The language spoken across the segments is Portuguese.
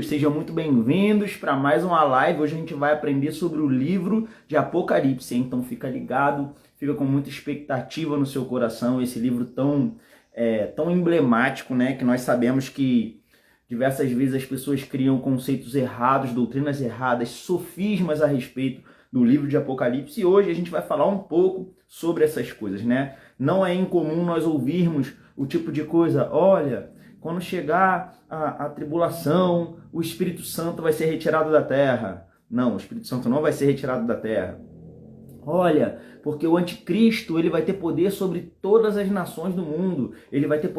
Sejam muito bem-vindos para mais uma live. Hoje a gente vai aprender sobre o livro de Apocalipse, então fica ligado, fica com muita expectativa no seu coração, esse livro tão emblemático, né? Que nós sabemos que diversas vezes as pessoas criam conceitos errados, doutrinas erradas, sofismas a respeito do livro de Apocalipse, e hoje a gente vai falar um pouco sobre essas coisas, né? Não é incomum nós ouvirmos o tipo de coisa, olha, quando chegar a tribulação, o Espírito Santo vai ser retirado da terra. Não, o Espírito Santo não vai ser retirado da terra. Olha, porque o anticristo ele vai ter poder sobre todas as nações do mundo. Ele vai ter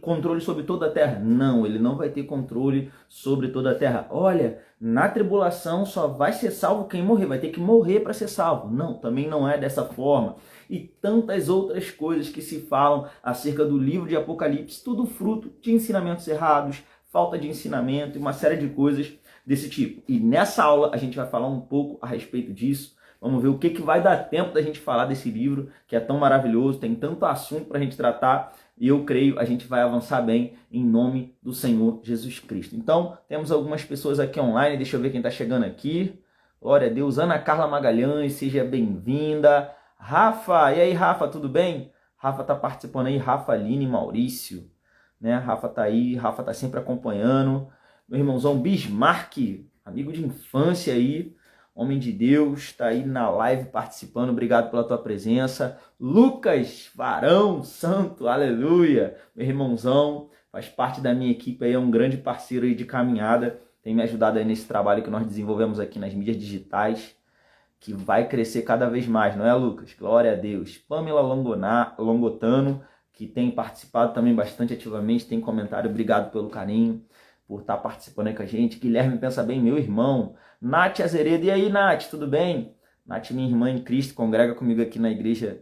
controle sobre toda a terra. Não, ele não vai ter controle sobre toda a terra. Olha, na tribulação só vai ser salvo quem morrer. Vai ter que morrer para ser salvo. Não, também não é dessa forma. E tantas outras coisas que se falam acerca do livro de Apocalipse, tudo fruto de ensinamentos errados, falta de ensinamento e uma série de coisas desse tipo. E nessa aula a gente vai falar um pouco a respeito disso. Vamos ver o que vai dar tempo da gente falar desse livro, que é tão maravilhoso, tem tanto assunto para a gente tratar, e eu creio a gente vai avançar bem em nome do Senhor Jesus Cristo. Então, temos algumas pessoas aqui online, deixa eu ver quem está chegando aqui. Glória a Deus, Ana Carla Magalhães, seja bem-vinda. Rafa, e aí Rafa, tudo bem? Rafa está participando aí, Rafa, Aline, Maurício, né? Rafa está aí, Rafa está sempre acompanhando. Meu irmãozão Bismarck, amigo de infância aí, homem de Deus, está aí na live participando, obrigado pela tua presença. Lucas, varão, santo, aleluia, meu irmãozão, faz parte da minha equipe aí, é um grande parceiro aí de caminhada, tem me ajudado aí nesse trabalho que nós desenvolvemos aqui nas mídias digitais, que vai crescer cada vez mais, não é, Lucas? Glória a Deus. Pamela Longotano, que tem participado também bastante ativamente, tem comentário, obrigado pelo carinho, por estar participando aí com a gente. Guilherme Pensa Bem, meu irmão. Nath Azeredo, e aí, Nath, tudo bem? Nath, minha irmã em Cristo, congrega comigo aqui na igreja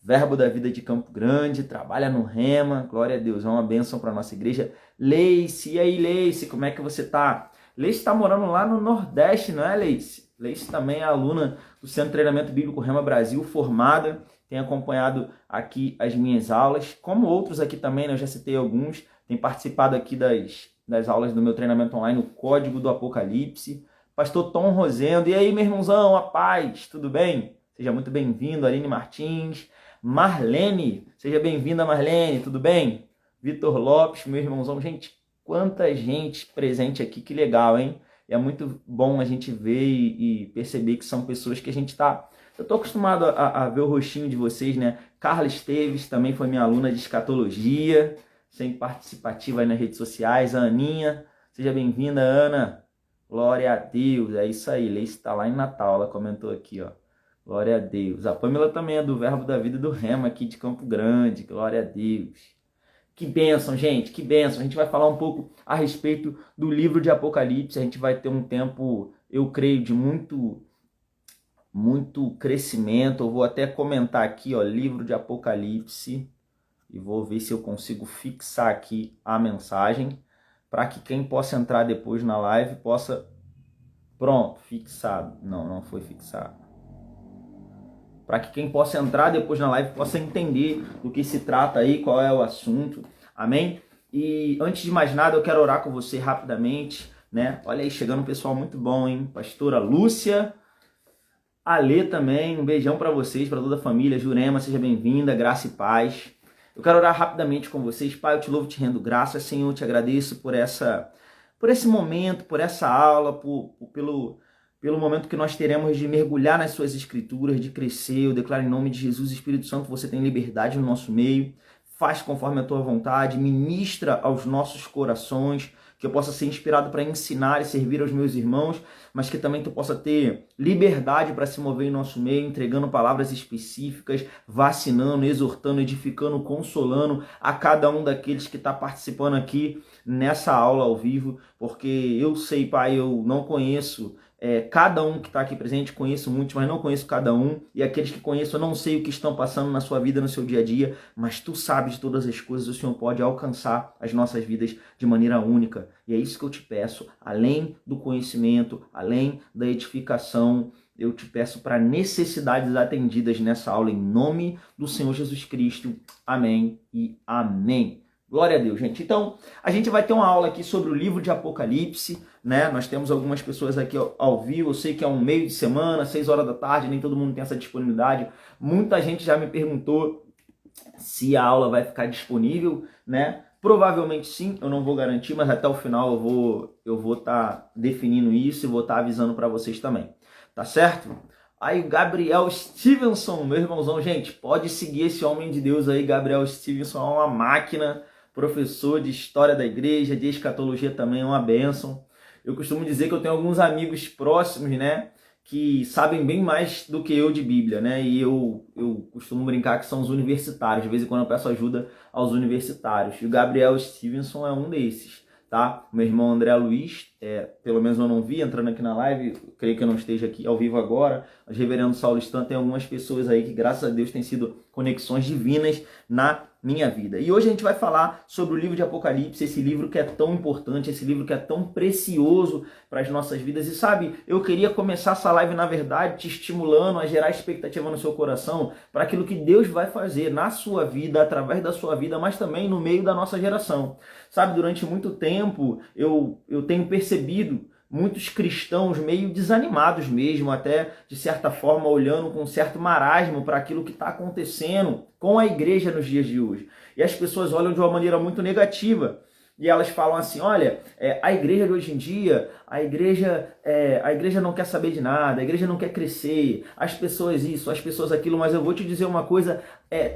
Verbo da Vida de Campo Grande, trabalha no Rema, glória a Deus, é uma bênção para nossa igreja. Leice, e aí, Leice, como é que você tá? Leice está morando lá no Nordeste, não é, Leice? Leice também é aluna do Centro de Treinamento Bíblico Rema Brasil, formada, tem acompanhado aqui as minhas aulas, como outros aqui também, né? Eu já citei alguns, tem participado aqui das aulas do meu treinamento online, o Código do Apocalipse. Pastor Tom Rosendo, e aí, meu irmãozão, a paz, tudo bem? Seja muito bem-vindo, Aline Martins. Marlene, seja bem-vinda, Marlene, tudo bem? Vitor Lopes, meu irmãozão. Gente, quanta gente presente aqui, que legal, hein? E é muito bom a gente ver e perceber que são pessoas que a gente tá... Eu tô acostumado a ver o rostinho de vocês, né? Carla Esteves também foi minha aluna de escatologia, sempre participativa aí nas redes sociais. A Aninha, seja bem-vinda, Ana. Glória a Deus, é isso aí. Leice está lá em Natal, ela comentou aqui, ó. Glória a Deus. A Pamela também é do Verbo da Vida do Rema aqui de Campo Grande. Glória a Deus. Que bênção, gente, que bênção. A gente vai falar um pouco a respeito do livro de Apocalipse. A gente vai ter um tempo, eu creio, de muito crescimento. Eu vou até comentar aqui, ó, livro de Apocalipse. E vou ver se eu consigo fixar aqui a mensagem, para que quem possa entrar depois na live possa... Pronto, fixado. Não foi fixado. Para que quem possa entrar depois na live possa entender do que se trata aí, qual é o assunto. Amém? E antes de mais nada, eu quero orar com você rapidamente, né? Olha aí, chegando um pessoal muito bom, hein? Pastora Lúcia, Alê também, um beijão para vocês, para toda a família. Jurema, seja bem-vinda, graça e paz. Eu quero orar rapidamente com vocês. Pai, eu te louvo, te rendo graças. Senhor, eu te agradeço por esse momento, por essa aula, pelo momento que nós teremos de mergulhar nas suas escrituras, de crescer. Eu declaro em nome de Jesus, Espírito Santo, você tem liberdade no nosso meio. Faz conforme a tua vontade, ministra aos nossos corações, que eu possa ser inspirado para ensinar e servir aos meus irmãos, mas que também tu possa ter liberdade para se mover em nosso meio, entregando palavras específicas, vacinando, exortando, edificando, consolando a cada um daqueles que está participando aqui nessa aula ao vivo, porque eu sei, Pai, eu não conheço cada um que está aqui presente, conheço muitos, mas não conheço cada um, e aqueles que conheço eu não sei o que estão passando na sua vida, no seu dia a dia, mas tu sabes de todas as coisas, o Senhor pode alcançar as nossas vidas de maneira única, e é isso que eu te peço, além do conhecimento, além da edificação, eu te peço para necessidades atendidas nessa aula, em nome do Senhor Jesus Cristo, amém e amém. Glória a Deus, gente. Então, a gente vai ter uma aula aqui sobre o livro de Apocalipse, né? Nós temos algumas pessoas aqui ao vivo, eu sei que é um meio de semana, 6 horas da tarde, nem todo mundo tem essa disponibilidade. Muita gente já me perguntou se a aula vai ficar disponível, né? Provavelmente sim, eu não vou garantir, mas até o final eu vou estar definindo isso e vou estar avisando para vocês também, tá certo? Aí o Gabriel Stevenson, meu irmãozão, gente, pode seguir esse homem de Deus aí, Gabriel Stevenson, é uma máquina, professor de história da igreja, de escatologia também, é uma bênção. Eu costumo dizer que eu tenho alguns amigos próximos, né, que sabem bem mais do que eu de Bíblia, né, e eu costumo brincar que são os universitários, de vez em quando eu peço ajuda aos universitários, e o Gabriel Stevenson é um desses, tá? Meu irmão André Luiz, pelo menos eu não vi, entrando aqui na live, creio que eu não esteja aqui ao vivo agora, mas reverendo Saulo Stan, tem algumas pessoas aí que, graças a Deus, têm sido conexões divinas na minha vida. E hoje a gente vai falar sobre o livro de Apocalipse, esse livro que é tão importante, esse livro que é tão precioso para as nossas vidas. E sabe, eu queria começar essa live, na verdade, te estimulando a gerar expectativa no seu coração para aquilo que Deus vai fazer na sua vida, através da sua vida, mas também no meio da nossa geração. Sabe, durante muito tempo eu tenho percebido muitos cristãos meio desanimados mesmo, até de certa forma olhando com certo marasmo para aquilo que está acontecendo com a igreja nos dias de hoje. E as pessoas olham de uma maneira muito negativa. E elas falam assim, olha, a igreja de hoje em dia, a igreja não quer saber de nada, a igreja não quer crescer, as pessoas isso, as pessoas aquilo, mas eu vou te dizer uma coisa,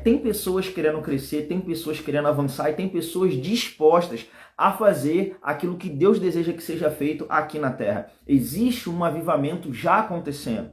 tem pessoas querendo crescer, tem pessoas querendo avançar e tem pessoas dispostas a fazer aquilo que Deus deseja que seja feito aqui na Terra. Existe um avivamento já acontecendo.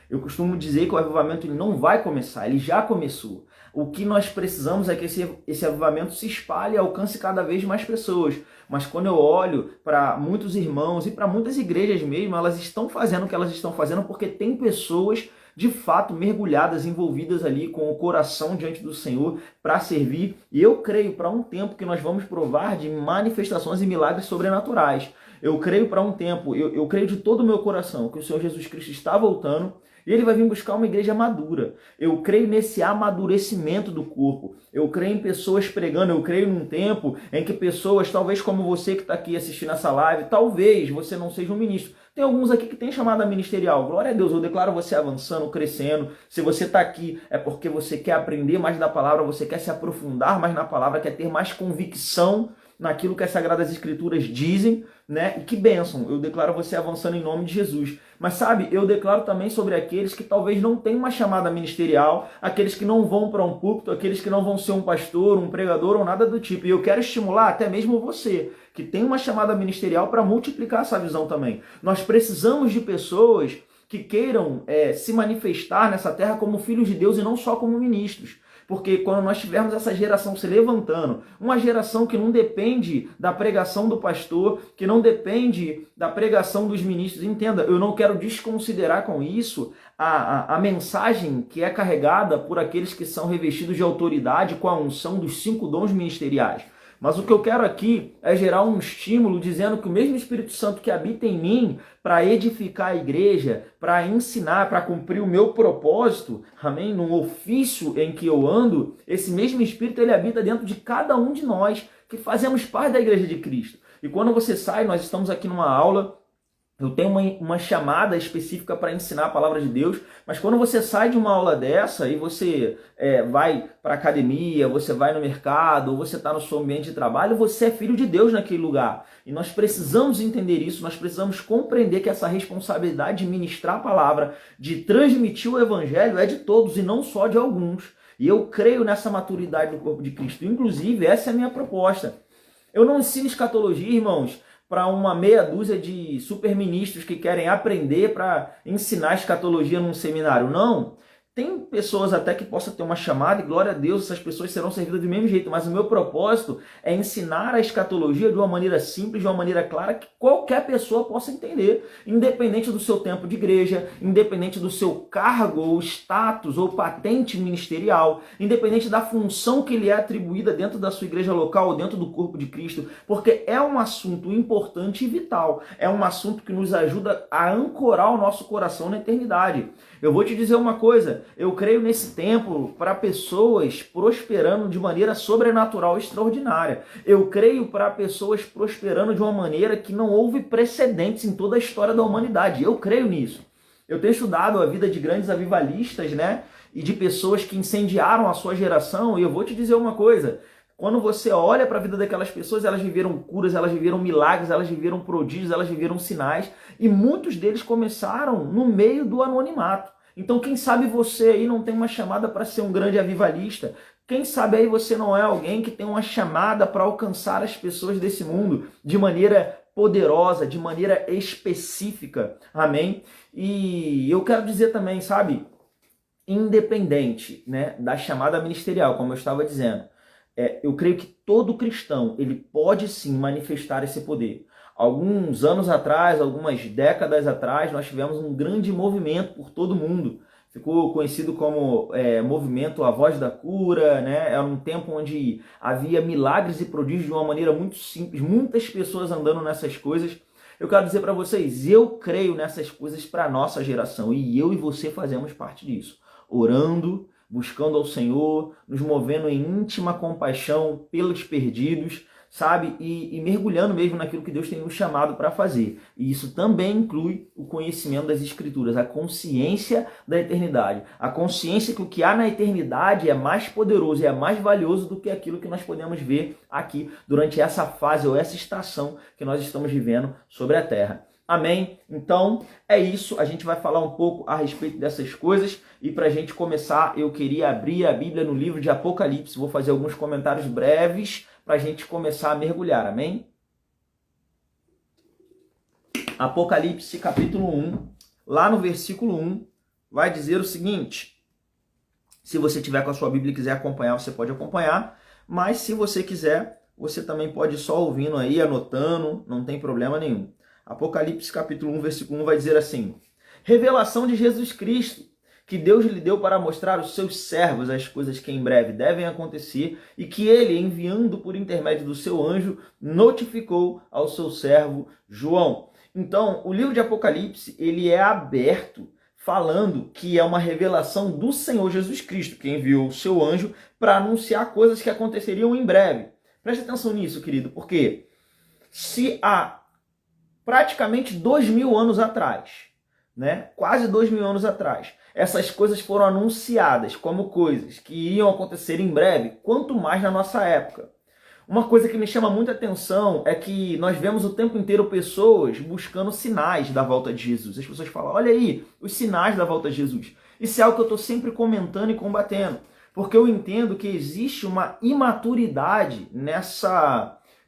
Eu costumo dizer que o avivamento ele não vai começar, ele já começou. O que nós precisamos é que esse avivamento se espalhe e alcance cada vez mais pessoas. Mas quando eu olho para muitos irmãos e para muitas igrejas mesmo, elas estão fazendo o que elas estão fazendo porque tem pessoas de fato mergulhadas, envolvidas ali com o coração diante do Senhor para servir. E eu creio para um tempo que nós vamos provar de manifestações e milagres sobrenaturais. Eu creio para um tempo, eu creio de todo o meu coração que o Senhor Jesus Cristo está voltando e ele vai vir buscar uma igreja madura. Eu creio nesse amadurecimento do corpo. Eu creio em pessoas pregando. Eu creio num tempo em que pessoas, talvez como você que está aqui assistindo essa live, talvez você não seja um ministro. Tem alguns aqui que tem chamada ministerial. Glória a Deus, eu declaro você avançando, crescendo. Se você está aqui é porque você quer aprender mais da palavra, você quer se aprofundar mais na palavra, quer ter mais convicção naquilo que as Sagradas Escrituras dizem, né? E que bênção, eu declaro você avançando em nome de Jesus. Mas sabe, eu declaro também sobre aqueles que talvez não tenham uma chamada ministerial, aqueles que não vão para um púlpito, aqueles que não vão ser um pastor, um pregador ou nada do tipo. E eu quero estimular até mesmo você, que tem uma chamada ministerial, para multiplicar essa visão também. Nós precisamos de pessoas que queiram se manifestar nessa terra como filhos de Deus e não só como ministros. Porque quando nós tivermos essa geração se levantando, uma geração que não depende da pregação do pastor, que não depende da pregação dos ministros, entenda, eu não quero desconsiderar com isso a mensagem que é carregada por aqueles que são revestidos de autoridade com a unção dos 5 dons ministeriais. Mas o que eu quero aqui é gerar um estímulo dizendo que o mesmo Espírito Santo que habita em mim para edificar a igreja, para ensinar, para cumprir o meu propósito, amém? No ofício em que eu ando, esse mesmo Espírito ele habita dentro de cada um de nós que fazemos parte da igreja de Cristo. E quando você sai, nós estamos aqui numa aula. Eu tenho uma chamada específica para ensinar a palavra de Deus, mas quando você sai de uma aula dessa e você vai para a academia, você vai no mercado, ou você está no seu ambiente de trabalho, você é filho de Deus naquele lugar. E nós precisamos entender isso, nós precisamos compreender que essa responsabilidade de ministrar a palavra, de transmitir o evangelho é de todos e não só de alguns. E eu creio nessa maturidade do corpo de Cristo. Inclusive, essa é a minha proposta. Eu não ensino escatologia, irmãos, para uma meia dúzia de superministros que querem aprender para ensinar escatologia num seminário. Não. Tem pessoas até que possam ter uma chamada e glória a Deus, essas pessoas serão servidas do mesmo jeito, mas o meu propósito é ensinar a escatologia de uma maneira simples, de uma maneira clara, que qualquer pessoa possa entender, independente do seu tempo de igreja, independente do seu cargo ou status ou patente ministerial, independente da função que lhe é atribuída dentro da sua igreja local ou dentro do corpo de Cristo, porque é um assunto importante e vital, é um assunto que nos ajuda a ancorar o nosso coração na eternidade. Eu vou te dizer uma coisa, Eu creio nesse tempo para pessoas prosperando de maneira sobrenatural e extraordinária. Eu creio para pessoas prosperando de uma maneira que não houve precedentes em toda a história da humanidade. Eu creio nisso. Eu tenho estudado a vida de grandes avivalistas, né? E de pessoas que incendiaram a sua geração, e eu vou te dizer uma coisa. Quando você olha para a vida daquelas pessoas, elas viveram curas, elas viveram milagres, elas viveram prodígios, elas viveram sinais, e muitos deles começaram no meio do anonimato. Então, quem sabe você aí não tem uma chamada para ser um grande avivalista? Quem sabe aí você não é alguém que tem uma chamada para alcançar as pessoas desse mundo de maneira poderosa, de maneira específica? Amém? E eu quero dizer também, sabe, independente, né, da chamada ministerial, como eu estava dizendo, eu creio que todo cristão ele pode sim manifestar esse poder. Alguns anos atrás, algumas décadas atrás, nós tivemos um grande movimento por todo mundo. Ficou conhecido como movimento A Voz da Cura, né? Era um tempo onde havia milagres e prodígios de uma maneira muito simples, muitas pessoas andando nessas coisas. Eu quero dizer para vocês, eu creio nessas coisas para a nossa geração e eu e você fazemos parte disso. Orando, buscando ao Senhor, nos movendo em íntima compaixão pelos perdidos, sabe? E mergulhando mesmo naquilo que Deus tem nos chamado para fazer. E isso também inclui o conhecimento das Escrituras, a consciência da eternidade. A consciência que o que há na eternidade é mais poderoso e é mais valioso do que aquilo que nós podemos ver aqui durante essa fase ou essa estação que nós estamos vivendo sobre a Terra. Amém? Então, é isso. A gente vai falar um pouco a respeito dessas coisas. E para a gente começar, eu queria abrir a Bíblia no livro de Apocalipse. Vou fazer alguns comentários breves para a gente começar a mergulhar. Amém? Apocalipse, capítulo 1. Lá no versículo 1, vai dizer o seguinte. Se você tiver com a sua Bíblia e quiser acompanhar, você pode acompanhar. Mas se você quiser, você também pode ir só ouvindo aí, anotando. Não tem problema nenhum. Apocalipse capítulo 1, versículo 1 vai dizer assim: revelação de Jesus Cristo, que Deus lhe deu para mostrar aos seus servos as coisas que em breve devem acontecer e que ele, enviando por intermédio do seu anjo, notificou ao seu servo João. Então, o livro de Apocalipse, ele é aberto falando que é uma revelação do Senhor Jesus Cristo, que enviou o seu anjo para anunciar coisas que aconteceriam em breve. Preste atenção nisso, querido, porque se há praticamente 2000 anos atrás, né? Quase 2000 anos atrás, essas coisas foram anunciadas como coisas que iam acontecer em breve, quanto mais na nossa época. Uma coisa que me chama muita atenção é que nós vemos o tempo inteiro pessoas buscando sinais da volta de Jesus. As pessoas falam, olha aí, os sinais da volta de Jesus. Isso é algo que eu estou sempre comentando e combatendo, porque eu entendo que existe uma imaturidade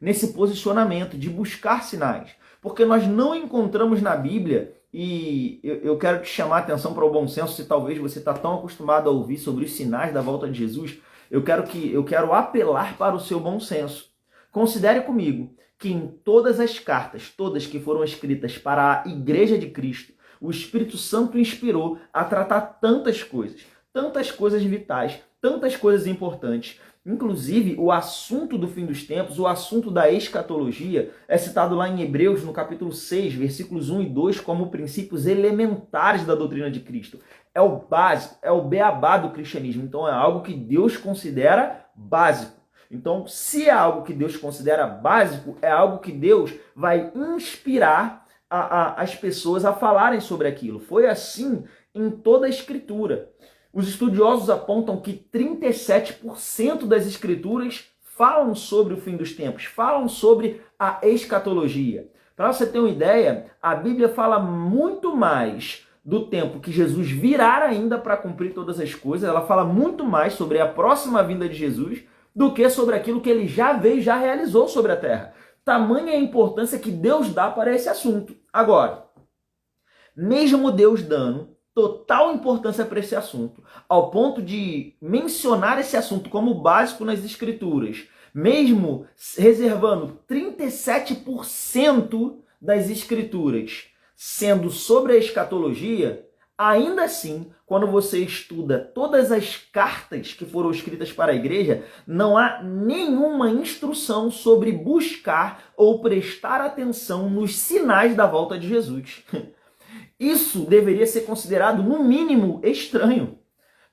nesse posicionamento de buscar sinais. Porque nós não encontramos na Bíblia, e eu quero te chamar a atenção para o bom senso, se talvez você está tão acostumado a ouvir sobre os sinais da volta de Jesus, eu quero apelar para o seu bom senso. Considere comigo que em todas as cartas, todas que foram escritas para a Igreja de Cristo, o Espírito Santo inspirou a tratar tantas coisas vitais, tantas coisas importantes. Inclusive, o assunto do fim dos tempos, o assunto da escatologia, é citado lá em Hebreus, no capítulo 6, versículos 1 e 2, como princípios elementares da doutrina de Cristo. É o básico, é o beabá do cristianismo. Então, é algo que Deus considera básico. Então, se é algo que Deus considera básico, é algo que Deus vai inspirar as pessoas a falarem sobre aquilo. Foi assim em toda a Escritura. Os estudiosos apontam que 37% das escrituras falam sobre o fim dos tempos, falam sobre a escatologia. Para você ter uma ideia, a Bíblia fala muito mais do tempo que Jesus virá ainda para cumprir todas as coisas, ela fala muito mais sobre a próxima vinda de Jesus do que sobre aquilo que ele já veio e já realizou sobre a terra. Tamanha a importância que Deus dá para esse assunto. Agora, mesmo Deus dando total importância para esse assunto, ao ponto de mencionar esse assunto como básico nas Escrituras, mesmo reservando 37% das Escrituras sendo sobre a escatologia, ainda assim, quando você estuda todas as cartas que foram escritas para a igreja, não há nenhuma instrução sobre buscar ou prestar atenção nos sinais da volta de Jesus. Isso deveria ser considerado, no mínimo, estranho.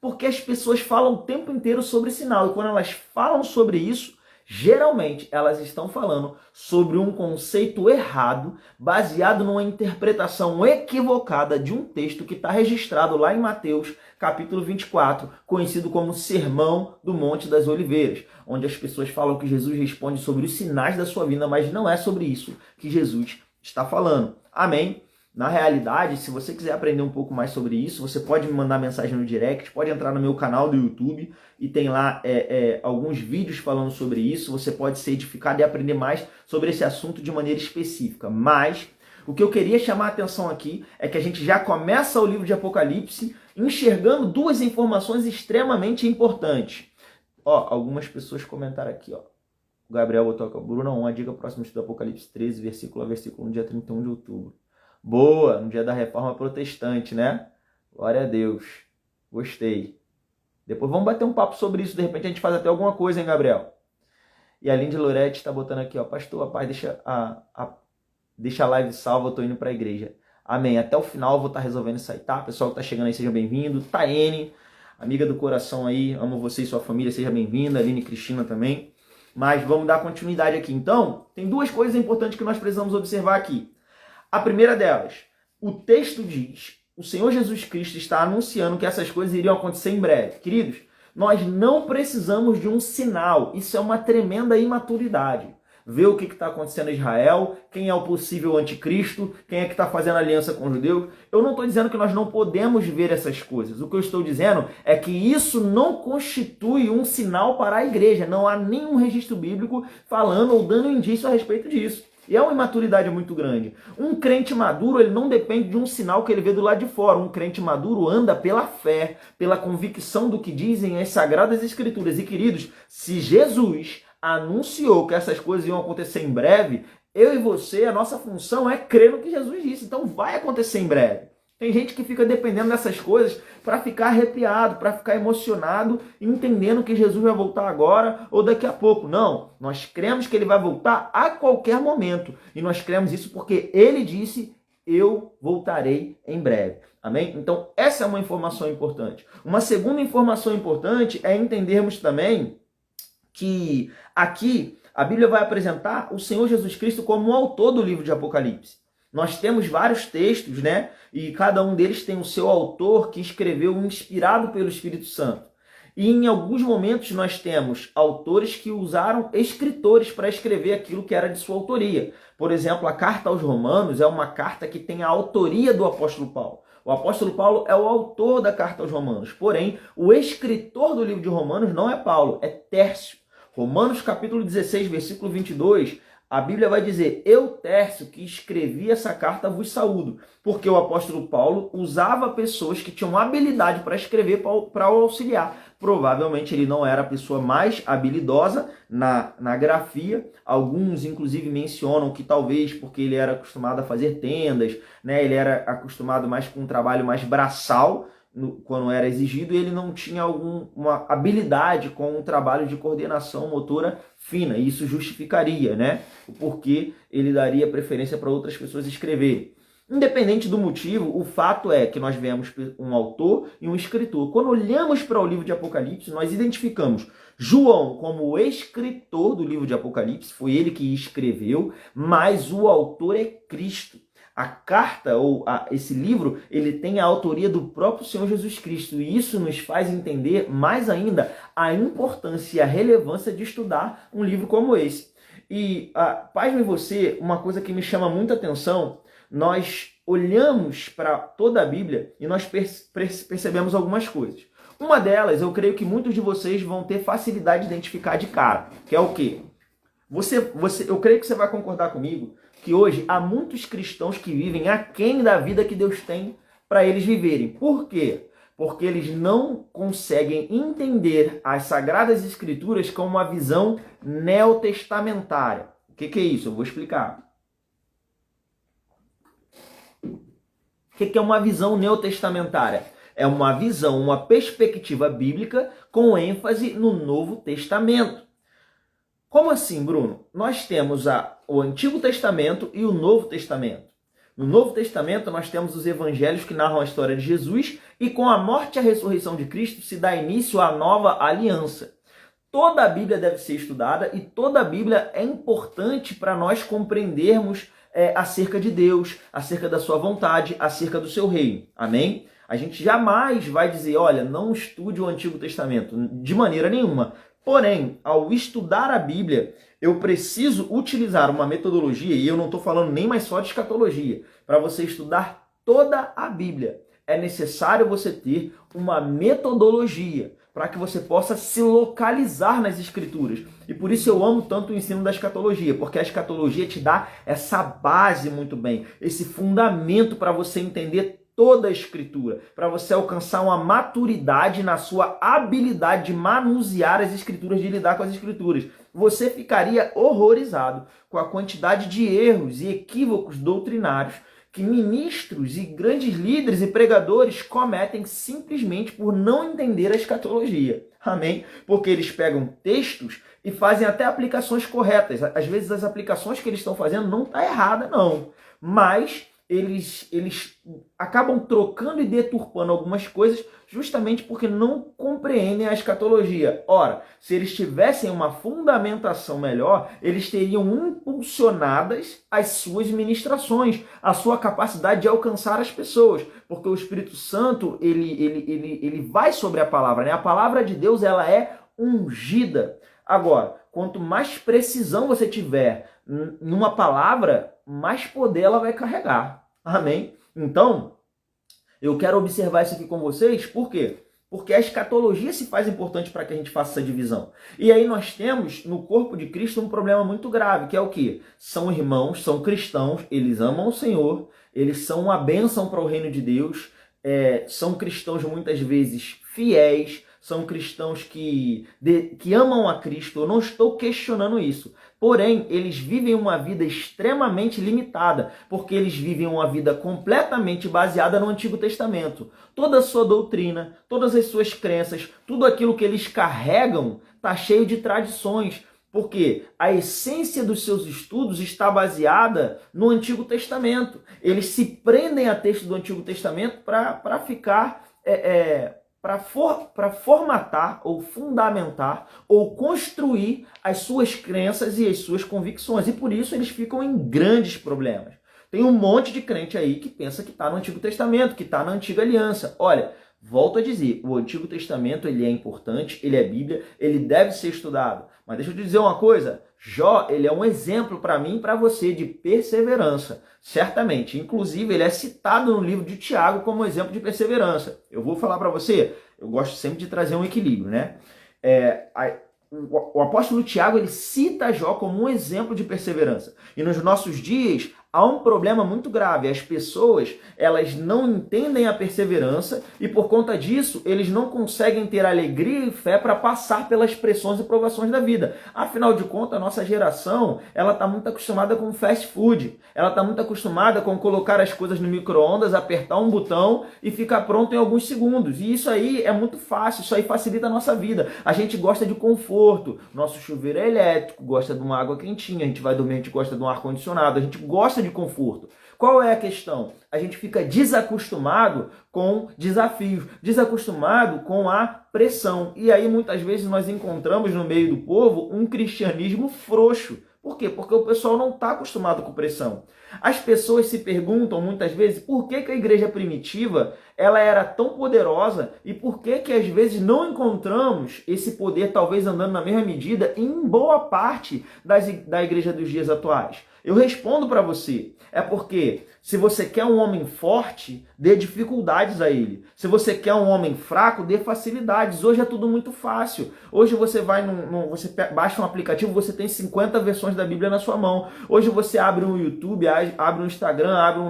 Porque as pessoas falam o tempo inteiro sobre sinal, e quando elas falam sobre isso, geralmente elas estão falando sobre um conceito errado, baseado numa interpretação equivocada de um texto que está registrado lá em Mateus, capítulo 24, conhecido como Sermão do Monte das Oliveiras, onde as pessoas falam que Jesus responde sobre os sinais da sua vinda, mas não é sobre isso que Jesus está falando. Amém? Na realidade, se você quiser aprender um pouco mais sobre isso, você pode me mandar mensagem no direct, pode entrar no meu canal do YouTube e tem lá alguns vídeos falando sobre isso. Você pode ser edificado e aprender mais sobre esse assunto de maneira específica. Mas o que eu queria chamar a atenção aqui é que a gente já começa o livro de Apocalipse enxergando duas informações extremamente importantes. Ó, algumas pessoas comentaram aqui, ó. O Gabriel botou aqui, Bruno, uma dica próxima do Apocalipse 13, versículo a versículo, no dia 31 de outubro. Boa, no dia da Reforma Protestante, né? Glória a Deus. Gostei. Depois vamos bater um papo sobre isso, de repente a gente faz até alguma coisa, hein, Gabriel? E a Lindy Lorete está botando aqui, ó, pastor, rapaz, deixa a live salva, eu tô indo para a igreja. Amém. Até o final eu vou estar resolvendo isso aí, tá? Pessoal que tá chegando aí, seja bem-vindo. Taene, amiga do coração aí, amo você e sua família, seja bem-vinda. Aline e Cristina também. Mas vamos dar continuidade aqui. Então, tem duas coisas importantes que nós precisamos observar aqui. A primeira delas, o texto diz, o Senhor Jesus Cristo está anunciando que essas coisas iriam acontecer em breve. Queridos, nós não precisamos de um sinal. Isso é uma tremenda imaturidade. Ver o que está acontecendo em Israel, quem é o possível anticristo, quem é que está fazendo aliança com os judeus. Eu não estou dizendo que nós não podemos ver essas coisas. O que eu estou dizendo é que isso não constitui um sinal para a igreja. Não há nenhum registro bíblico falando ou dando indício a respeito disso. E é uma imaturidade muito grande. Um crente maduro, ele não depende de um sinal que ele vê do lado de fora. Um crente maduro anda pela fé, pela convicção do que dizem as Sagradas Escrituras. E, queridos, se Jesus anunciou que essas coisas iam acontecer em breve, eu e você, a nossa função é crer no que Jesus disse. Então vai acontecer em breve. Tem gente que fica dependendo dessas coisas para ficar arrepiado, para ficar emocionado, entendendo que Jesus vai voltar agora ou daqui a pouco. Não, nós cremos que ele vai voltar a qualquer momento. E nós cremos isso porque ele disse, eu voltarei em breve. Amém? Então, essa é uma informação importante. Uma segunda informação importante é entendermos também que aqui a Bíblia vai apresentar o Senhor Jesus Cristo como o autor do livro de Apocalipse. Nós temos vários textos, né? E cada um deles tem o seu autor que escreveu inspirado pelo Espírito Santo. E em alguns momentos nós temos autores que usaram escritores para escrever aquilo que era de sua autoria. Por exemplo, a carta aos Romanos é uma carta que tem a autoria do apóstolo Paulo. O apóstolo Paulo é o autor da carta aos Romanos. Porém, o escritor do livro de Romanos não é Paulo, é Tércio. Romanos capítulo 16, versículo 22, a Bíblia vai dizer, eu, Tércio, que escrevi essa carta, vos saúdo. Porque o apóstolo Paulo usava pessoas que tinham habilidade para escrever para o auxiliar. Provavelmente ele não era a pessoa mais habilidosa na grafia. Alguns, inclusive, mencionam que talvez porque ele era acostumado a fazer tendas, né? Ele era acostumado mais com um trabalho mais braçal, quando era exigido, e ele não tinha alguma habilidade com um trabalho de coordenação motora fina. E isso justificaria, né, o porquê ele daria preferência para outras pessoas escreverem. Independente do motivo, o fato é que nós vemos um autor e um escritor. Quando olhamos para o livro de Apocalipse, nós identificamos João como o escritor do livro de Apocalipse, foi ele que escreveu, mas o autor é Cristo. A carta, ou esse livro, ele tem a autoria do próprio Senhor Jesus Cristo. E isso nos faz entender mais ainda a importância e a relevância de estudar um livro como esse. E, pasme você, uma coisa que me chama muita atenção, nós olhamos para toda a Bíblia e nós percebemos algumas coisas. Uma delas, eu creio que muitos de vocês vão ter facilidade de identificar de cara, que é o quê? Eu creio que você vai concordar comigo que hoje há muitos cristãos que vivem aquém da vida que Deus tem para eles viverem. Por quê? Porque eles não conseguem entender as Sagradas Escrituras com uma visão neotestamentária. O que é isso? Eu vou explicar. O que é uma visão neotestamentária? É uma visão, uma perspectiva bíblica com ênfase no Novo Testamento. Como assim, Bruno? Nós temos o Antigo Testamento e o Novo Testamento. No Novo Testamento, nós temos os evangelhos que narram a história de Jesus e com a morte e a ressurreição de Cristo se dá início à nova aliança. Toda a Bíblia deve ser estudada e toda a Bíblia é importante para nós compreendermos acerca de Deus, acerca da sua vontade, acerca do seu reino. Amém? A gente jamais vai dizer, olha, não estude o Antigo Testamento, de maneira nenhuma. Porém, ao estudar a Bíblia, eu preciso utilizar uma metodologia, e eu não estou falando nem mais só de escatologia, para você estudar toda a Bíblia. É necessário você ter uma metodologia para que você possa se localizar nas Escrituras. E por isso eu amo tanto o ensino da escatologia, porque a escatologia te dá essa base muito bem, esse fundamento para você entender toda a Escritura, para você alcançar uma maturidade na sua habilidade de manusear as Escrituras, de lidar com as Escrituras. Você ficaria horrorizado com a quantidade de erros e equívocos doutrinários que ministros e grandes líderes e pregadores cometem simplesmente por não entender a escatologia. Amém? Porque eles pegam textos e fazem até aplicações corretas. Às vezes as aplicações que eles estão fazendo não está errada, não. Mas eles acabam trocando e deturpando algumas coisas justamente porque não compreendem a escatologia. Ora, se eles tivessem uma fundamentação melhor, eles teriam impulsionadas as suas ministrações, a sua capacidade de alcançar as pessoas, porque o Espírito Santo ele vai sobre a palavra, né? A palavra de Deus ela é ungida. Agora, quanto mais precisão você tiver numa palavra, mais poder ela vai carregar. Amém? Então, eu quero observar isso aqui com vocês, por quê? Porque a escatologia se faz importante para que a gente faça essa divisão. E aí nós temos no corpo de Cristo um problema muito grave, que é o quê? São irmãos, são cristãos, eles amam o Senhor, eles são uma bênção para o reino de Deus, são cristãos muitas vezes fiéis, são cristãos que amam a Cristo, eu não estou questionando isso. Porém, eles vivem uma vida extremamente limitada, porque eles vivem uma vida completamente baseada no Antigo Testamento. Toda a sua doutrina, todas as suas crenças, tudo aquilo que eles carregam está cheio de tradições, porque a essência dos seus estudos está baseada no Antigo Testamento. Eles se prendem a texto do Antigo Testamento para ficar... para formatar ou fundamentar ou construir as suas crenças e as suas convicções. E por isso eles ficam em grandes problemas. Tem um monte de crente aí que pensa que está no Antigo Testamento, que está na Antiga Aliança. Olha, volto a dizer, o Antigo Testamento ele é importante, ele é Bíblia, ele deve ser estudado. Mas deixa eu te dizer uma coisa, Jó ele é um exemplo para mim e para você de perseverança. Certamente, inclusive ele é citado no livro de Tiago como exemplo de perseverança. Eu vou falar para você, eu gosto sempre de trazer um equilíbrio, né? O apóstolo Tiago ele cita Jó como um exemplo de perseverança. E nos nossos dias há um problema muito grave. As pessoas elas não entendem a perseverança e por conta disso eles não conseguem ter alegria e fé para passar pelas pressões e provações da vida. Afinal de contas, a nossa geração ela está muito acostumada com fast food. Ela está muito acostumada com colocar as coisas no micro-ondas, apertar um botão e ficar pronto em alguns segundos. E isso aí é muito fácil, isso aí facilita a nossa vida. A gente gosta de conforto, nosso chuveiro é elétrico, gosta de uma água quentinha, a gente vai dormir, a gente gosta de um ar-condicionado, a gente gosta de conforto. Qual é a questão? A gente fica desacostumado com desafios, desacostumado com a pressão. E aí muitas vezes nós encontramos no meio do povo um cristianismo frouxo. Por quê? Porque o pessoal não está acostumado com pressão. As pessoas se perguntam muitas vezes por que a igreja primitiva ela era tão poderosa e por que às vezes não encontramos esse poder talvez andando na mesma medida em boa parte da igreja dos dias atuais. Eu respondo para você, é porque se você quer um homem forte, dê dificuldades a ele. Se você quer um homem fraco, dê facilidades. Hoje é tudo muito fácil. Hoje você vai você baixa um aplicativo, você tem 50 versões da Bíblia na sua mão. Hoje você abre um YouTube, abre um Instagram, abre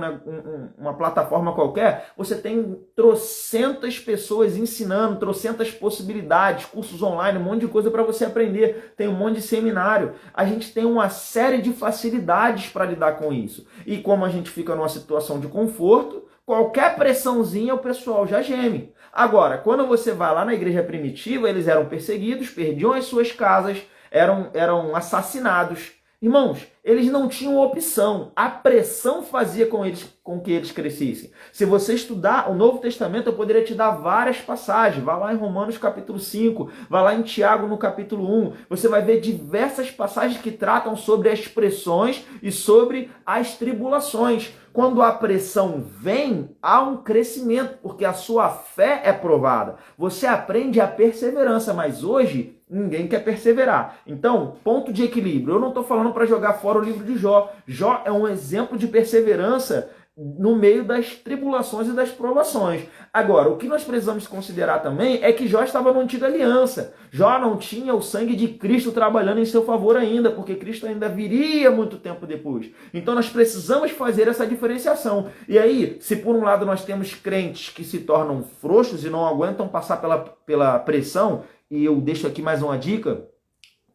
uma plataforma qualquer, você tem trocentas pessoas ensinando, trocentas possibilidades, cursos online, um monte de coisa para você aprender. Tem um monte de seminário. A gente tem uma série de facilidades para lidar com isso. E como a gente fica numa situação de conforto, qualquer pressãozinha o pessoal já geme. Agora, quando você vai lá na igreja primitiva, eles eram perseguidos, perdiam as suas casas, eram assassinados. Irmãos, eles não tinham opção. A pressão fazia com que eles crescessem. Se você estudar o Novo Testamento, eu poderia te dar várias passagens. Vá lá em Romanos capítulo 5, vá lá em Tiago no capítulo 1. Você vai ver diversas passagens que tratam sobre as pressões e sobre as tribulações. Quando a pressão vem, há um crescimento, porque a sua fé é provada. Você aprende a perseverança, mas hoje ninguém quer perseverar. Então, ponto de equilíbrio. Eu não estou falando para jogar fora o livro de Jó. Jó é um exemplo de perseverança no meio das tribulações e das provações. Agora, o que nós precisamos considerar também é que Jó estava na antiga aliança. Jó não tinha o sangue de Cristo trabalhando em seu favor ainda, porque Cristo ainda viria muito tempo depois. Então nós precisamos fazer essa diferenciação. E aí, se por um lado nós temos crentes que se tornam frouxos e não aguentam passar pela pressão, e eu deixo aqui mais uma dica: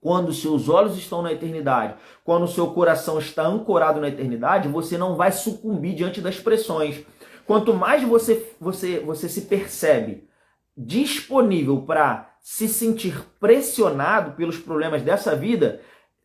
quando seus olhos estão na eternidade, quando o seu coração está ancorado na eternidade, você não vai sucumbir diante das pressões. Quanto mais você se percebe disponível para se sentir pressionado pelos problemas dessa vida,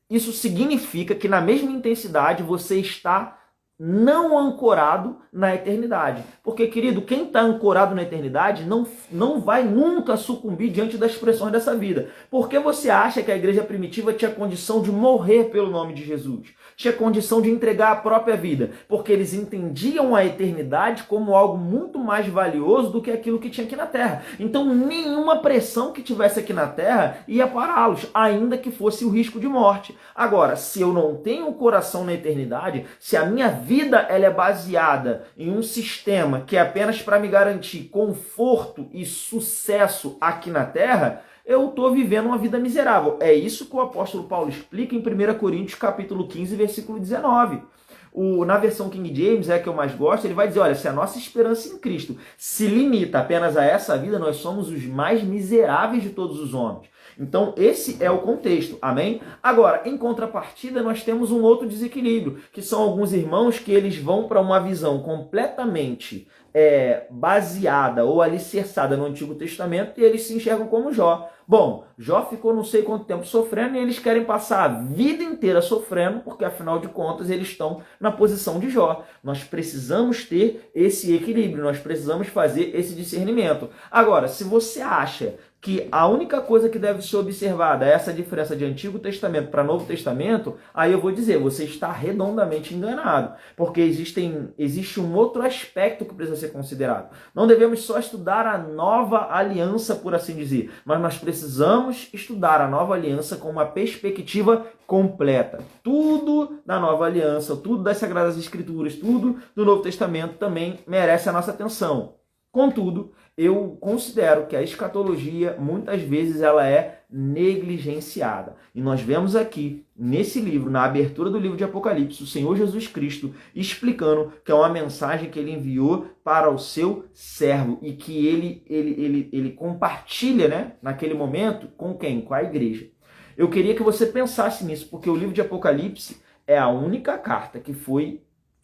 isso significa que na mesma intensidade você está não ancorado na eternidade. Porque, querido, quem está ancorado na eternidade não vai nunca sucumbir diante das pressões dessa vida. Por que você acha que a igreja primitiva tinha condição de morrer pelo nome de Jesus? Tinha condição de entregar a própria vida? Porque eles entendiam a eternidade como algo muito mais valioso do que aquilo que tinha aqui na terra. Então, nenhuma pressão que tivesse aqui na terra ia pará-los, ainda que fosse o risco de morte. Agora, se eu não tenho o coração na eternidade, se a minha vida ela é baseada em um sistema que é apenas para me garantir conforto e sucesso aqui na terra, eu estou vivendo uma vida miserável. É isso que o apóstolo Paulo explica em 1 Coríntios capítulo 15, versículo 19. Na versão King James, é a que eu mais gosto, ele vai dizer, olha, se a nossa esperança em Cristo se limita apenas a essa vida, nós somos os mais miseráveis de todos os homens. Então, esse é o contexto, amém? Agora, em contrapartida, nós temos um outro desequilíbrio, que são alguns irmãos que eles vão para uma visão completamente baseada ou alicerçada no Antigo Testamento e eles se enxergam como Jó. Bom, Jó ficou não sei quanto tempo sofrendo e eles querem passar a vida inteira sofrendo, porque afinal de contas eles estão na posição de Jó. Nós precisamos ter esse equilíbrio, nós precisamos fazer esse discernimento. Agora, se você acha que a única coisa que deve ser observada é essa diferença de Antigo Testamento para Novo Testamento, aí eu vou dizer, você está redondamente enganado, porque existe um outro aspecto que precisa ser considerado. Não devemos só estudar a nova aliança, por assim dizer, mas nós precisamos estudar a nova aliança com uma perspectiva completa. Tudo da nova aliança, tudo das Sagradas Escrituras, tudo do Novo Testamento também merece a nossa atenção. Contudo, eu considero que a escatologia, muitas vezes, ela é negligenciada. E nós vemos aqui, nesse livro, na abertura do livro de Apocalipse, o Senhor Jesus Cristo explicando que é uma mensagem que ele enviou para o seu servo e que ele compartilha, né, naquele momento, com quem? Com a igreja. Eu queria que você pensasse nisso, porque o livro de Apocalipse é a única carta que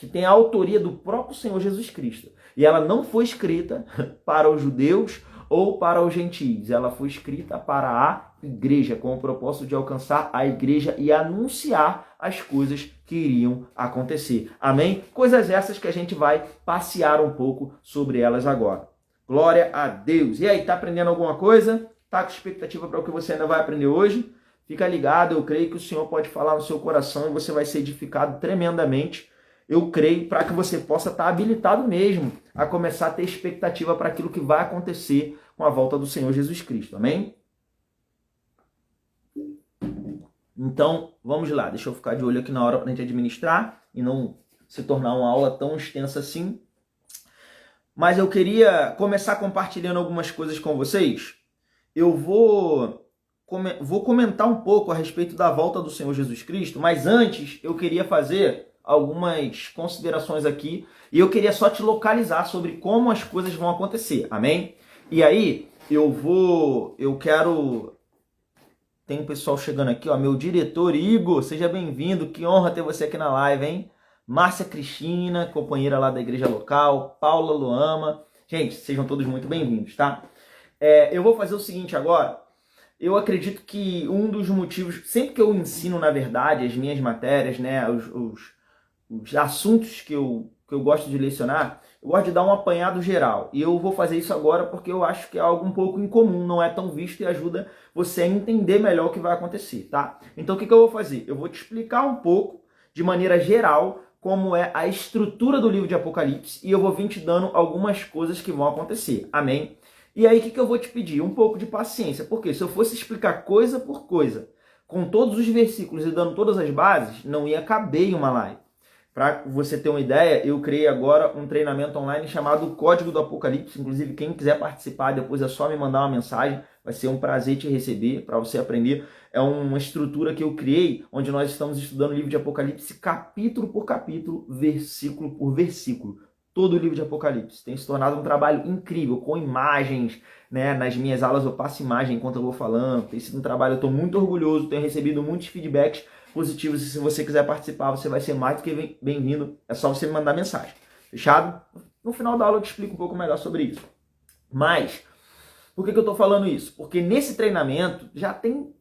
tem a autoria do próprio Senhor Jesus Cristo. E ela não foi escrita para os judeus ou para os gentios. Ela foi escrita para a igreja, com o propósito de alcançar a igreja e anunciar as coisas que iriam acontecer. Amém? Coisas essas que a gente vai passear um pouco sobre elas agora. Glória a Deus. E aí, tá aprendendo alguma coisa? Tá com expectativa para o que você ainda vai aprender hoje? Fica ligado, eu creio que o Senhor pode falar no seu coração e você vai ser edificado tremendamente. Eu creio para que você possa estar habilitado mesmo a começar a ter expectativa para aquilo que vai acontecer com a volta do Senhor Jesus Cristo. Amém? Então, vamos lá. Deixa eu ficar de olho aqui na hora para a gente administrar e não se tornar uma aula tão extensa assim. Mas eu queria começar compartilhando algumas coisas com vocês. Eu vou comentar um pouco a respeito da volta do Senhor Jesus Cristo, mas antes eu queria fazer algumas considerações aqui e eu queria só te localizar sobre como as coisas vão acontecer, amém? E aí, tem um pessoal chegando aqui, ó, meu diretor Igor, seja bem-vindo, que honra ter você aqui na live, hein? Márcia Cristina, companheira lá da igreja local, Paula Luama, gente, sejam todos muito bem-vindos, tá? Eu vou fazer o seguinte agora, eu acredito que um dos motivos, sempre que eu ensino, na verdade, as minhas matérias, né, os assuntos que eu gosto de lecionar, eu gosto de dar um apanhado geral. E eu vou fazer isso agora porque eu acho que é algo um pouco incomum, não é tão visto e ajuda você a entender melhor o que vai acontecer, tá? Então o que eu vou fazer? Eu vou te explicar um pouco, de maneira geral, como é a estrutura do livro de Apocalipse e eu vou vir te dando algumas coisas que vão acontecer. Amém? E aí o que eu vou te pedir? Um pouco de paciência, porque se eu fosse explicar coisa por coisa, com todos os versículos e dando todas as bases, não ia caber em uma live. Para você ter uma ideia, eu criei agora um treinamento online chamado Código do Apocalipse. Inclusive, quem quiser participar, depois é só me mandar uma mensagem. Vai ser um prazer te receber, para você aprender. É uma estrutura que eu criei, onde nós estamos estudando o livro de Apocalipse capítulo por capítulo, versículo por versículo. Todo o livro de Apocalipse. Tem se tornado um trabalho incrível, com imagens, né? Nas minhas aulas eu passo imagem enquanto eu vou falando. Tem sido um trabalho, eu estou muito orgulhoso, tenho recebido muitos feedbacks positivos, e se você quiser participar, você vai ser mais do que bem-vindo. É só você me mandar mensagem. Fechado? No final da aula eu te explico um pouco melhor sobre isso. Mas, por que eu estou falando isso? Porque nesse treinamento já tem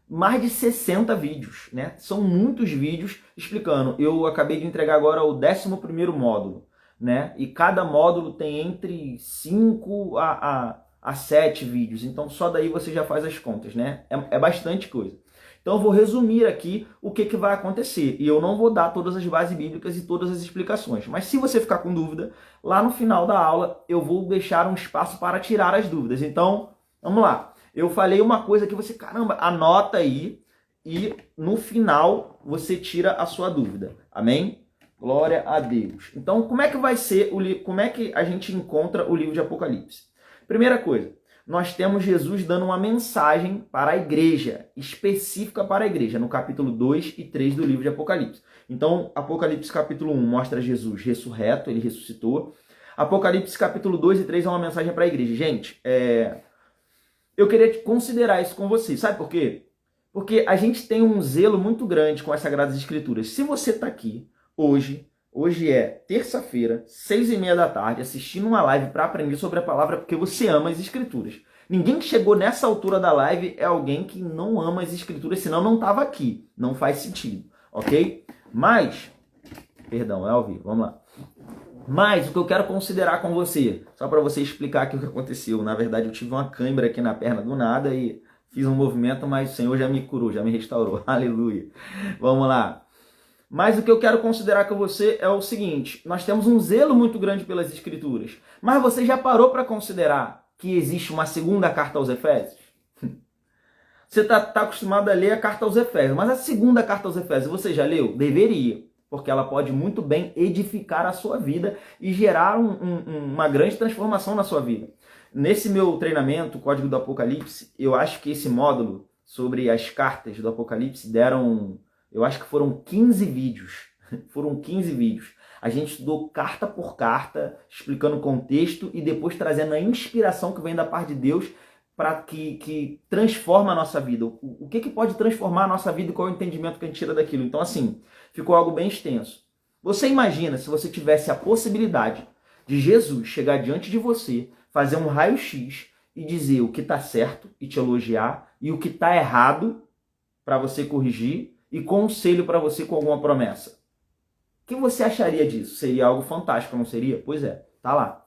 mais de 60 vídeos, né? São muitos vídeos explicando. Eu acabei de entregar agora o 11º módulo, né? E cada módulo tem entre 5 a 7 vídeos. Então só daí você já faz as contas, né? É bastante coisa. Então eu vou resumir aqui o que vai acontecer. E eu não vou dar todas as bases bíblicas e todas as explicações. Mas se você ficar com dúvida, lá no final da aula eu vou deixar um espaço para tirar as dúvidas. Então, vamos lá. Eu falei uma coisa que você, caramba, anota aí e no final você tira a sua dúvida. Amém? Glória a Deus. Então, como é que vai ser como é que a gente encontra o livro de Apocalipse? Primeira coisa, nós temos Jesus dando uma mensagem para a igreja, específica para a igreja, no capítulo 2 e 3 do livro de Apocalipse. Então, Apocalipse capítulo 1 mostra Jesus ressurreto, ele ressuscitou. Apocalipse capítulo 2 e 3 é uma mensagem para a igreja. Gente, eu queria considerar isso com vocês. Sabe por quê? Porque a gente tem um zelo muito grande com as Sagradas Escrituras. Se você está aqui hoje é terça-feira, 6h30 da tarde, assistindo uma live para aprender sobre a palavra, porque você ama as Escrituras. Ninguém que chegou nessa altura da live é alguém que não ama as Escrituras, senão não estava aqui. Não faz sentido, ok? Mas, perdão, é ao vivo, vamos lá. Mas o que eu quero considerar com você, só para você explicar aqui o que aconteceu. Na verdade, eu tive uma cãibra aqui na perna do nada e fiz um movimento, mas o Senhor já me curou, já me restaurou. Aleluia. Vamos lá. Mas o que eu quero considerar com você é o seguinte, nós temos um zelo muito grande pelas Escrituras, mas você já parou para considerar que existe uma segunda carta aos Efésios? Você está acostumado a ler a carta aos Efésios, mas a segunda carta aos Efésios você já leu? Deveria, porque ela pode muito bem edificar a sua vida e gerar uma grande transformação na sua vida. Nesse meu treinamento, Código do Apocalipse, eu acho que esse módulo sobre as cartas do Apocalipse eu acho que foram 15 vídeos. Foram 15 vídeos. A gente estudou carta por carta, explicando o contexto e depois trazendo a inspiração que vem da parte de Deus para que transforma a nossa vida. O que pode transformar a nossa vida e qual é o entendimento que a gente tira daquilo. Então, assim, ficou algo bem extenso. Você imagina se você tivesse a possibilidade de Jesus chegar diante de você, fazer um raio-x e dizer o que está certo e te elogiar e o que está errado para você corrigir e conselho para você com alguma promessa. O que você acharia disso? Seria algo fantástico, não seria? Pois é, tá lá.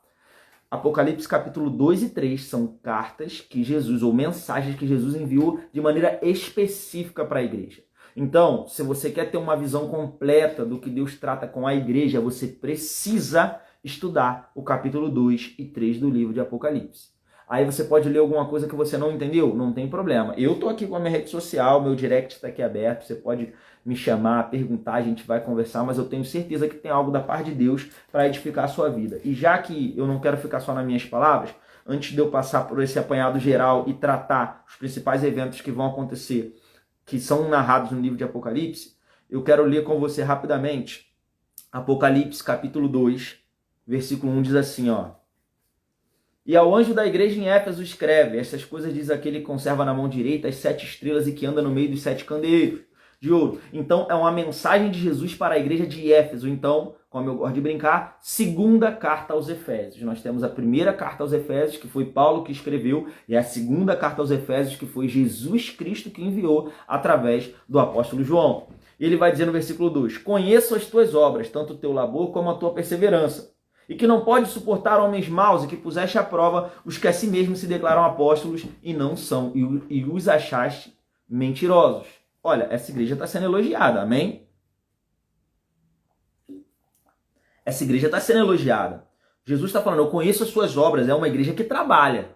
Apocalipse capítulo 2 e 3 são cartas que Jesus, ou mensagens que Jesus enviou de maneira específica para a igreja. Então, se você quer ter uma visão completa do que Deus trata com a igreja, você precisa estudar o capítulo 2 e 3 do livro de Apocalipse. Aí você pode ler alguma coisa que você não entendeu? Não tem problema. Eu tô aqui com a minha rede social, meu direct está aqui aberto, você pode me chamar, perguntar, a gente vai conversar, mas eu tenho certeza que tem algo da parte de Deus para edificar a sua vida. E já que eu não quero ficar só nas minhas palavras, antes de eu passar por esse apanhado geral e tratar os principais eventos que vão acontecer, que são narrados no livro de Apocalipse, eu quero ler com você rapidamente Apocalipse capítulo 2, versículo 1 diz assim, ó. E ao anjo da igreja em Éfeso escreve, essas coisas diz aquele que conserva na mão direita as 7 estrelas e que anda no meio dos 7 candeeiros. de ouro. Então, é uma mensagem de Jesus para a igreja de Éfeso. Então, como eu gosto de brincar, segunda carta aos Efésios. Nós temos a primeira carta aos Efésios, que foi Paulo que escreveu, e a segunda carta aos Efésios, que foi Jesus Cristo que enviou através do apóstolo João. Ele vai dizer no versículo 2, conheço as tuas obras, tanto o teu labor como a tua perseverança, e que não pode suportar homens maus, e que puseste à prova os que a si mesmos se declaram apóstolos e não são, e os achaste mentirosos. Olha, essa igreja está sendo elogiada, amém? Essa igreja está sendo elogiada. Jesus está falando, eu conheço as suas obras, é uma igreja que trabalha.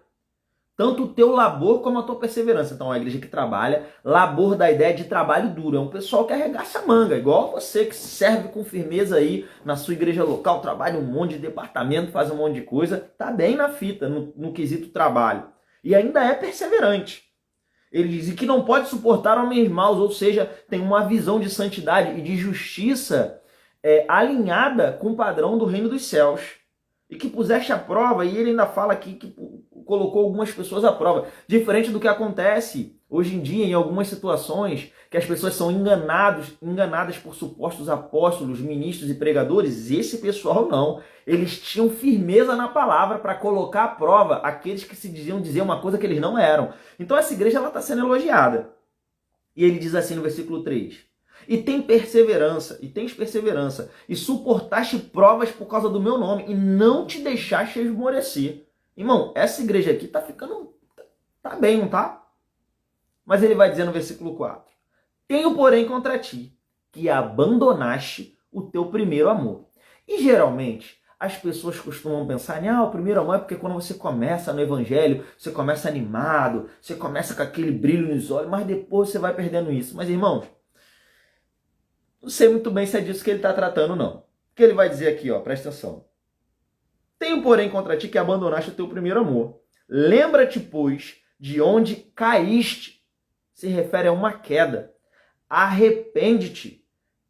Tanto o teu labor como a tua perseverança. Então, é uma igreja que trabalha, labor da ideia de trabalho duro. É um pessoal que arregaça a manga, igual você que serve com firmeza aí na sua igreja local, trabalha um monte de departamento, faz um monte de coisa, tá bem na fita, no quesito trabalho. E ainda é perseverante. Ele diz que não pode suportar homens maus, ou seja, tem uma visão de santidade e de justiça alinhada com o padrão do reino dos céus. E que puseste à prova, e ele ainda fala aqui que colocou algumas pessoas à prova. Diferente do que acontece hoje em dia em algumas situações, que as pessoas são enganadas por supostos apóstolos, ministros e pregadores. Esse pessoal não. Eles tinham firmeza na palavra para colocar à prova aqueles que se diziam dizer uma coisa que eles não eram. Então essa igreja está sendo elogiada. E ele diz assim no versículo 3, e tens perseverança, e suportaste provas por causa do meu nome, e não te deixaste esmorecer. Irmão, essa igreja aqui tá bem, não tá? Mas ele vai dizer no versículo 4, tenho, porém, contra ti, que abandonaste o teu primeiro amor. E geralmente, as pessoas costumam pensar, o primeiro amor é porque quando você começa no evangelho, você começa animado, você começa com aquele brilho nos olhos, mas depois você vai perdendo isso. Mas, irmãos, não sei muito bem se é disso que ele está tratando, não. O que ele vai dizer aqui, presta atenção. Tenho, porém, contra ti que abandonaste o teu primeiro amor. Lembra-te, pois, de onde caíste. Se refere a uma queda. Arrepende-te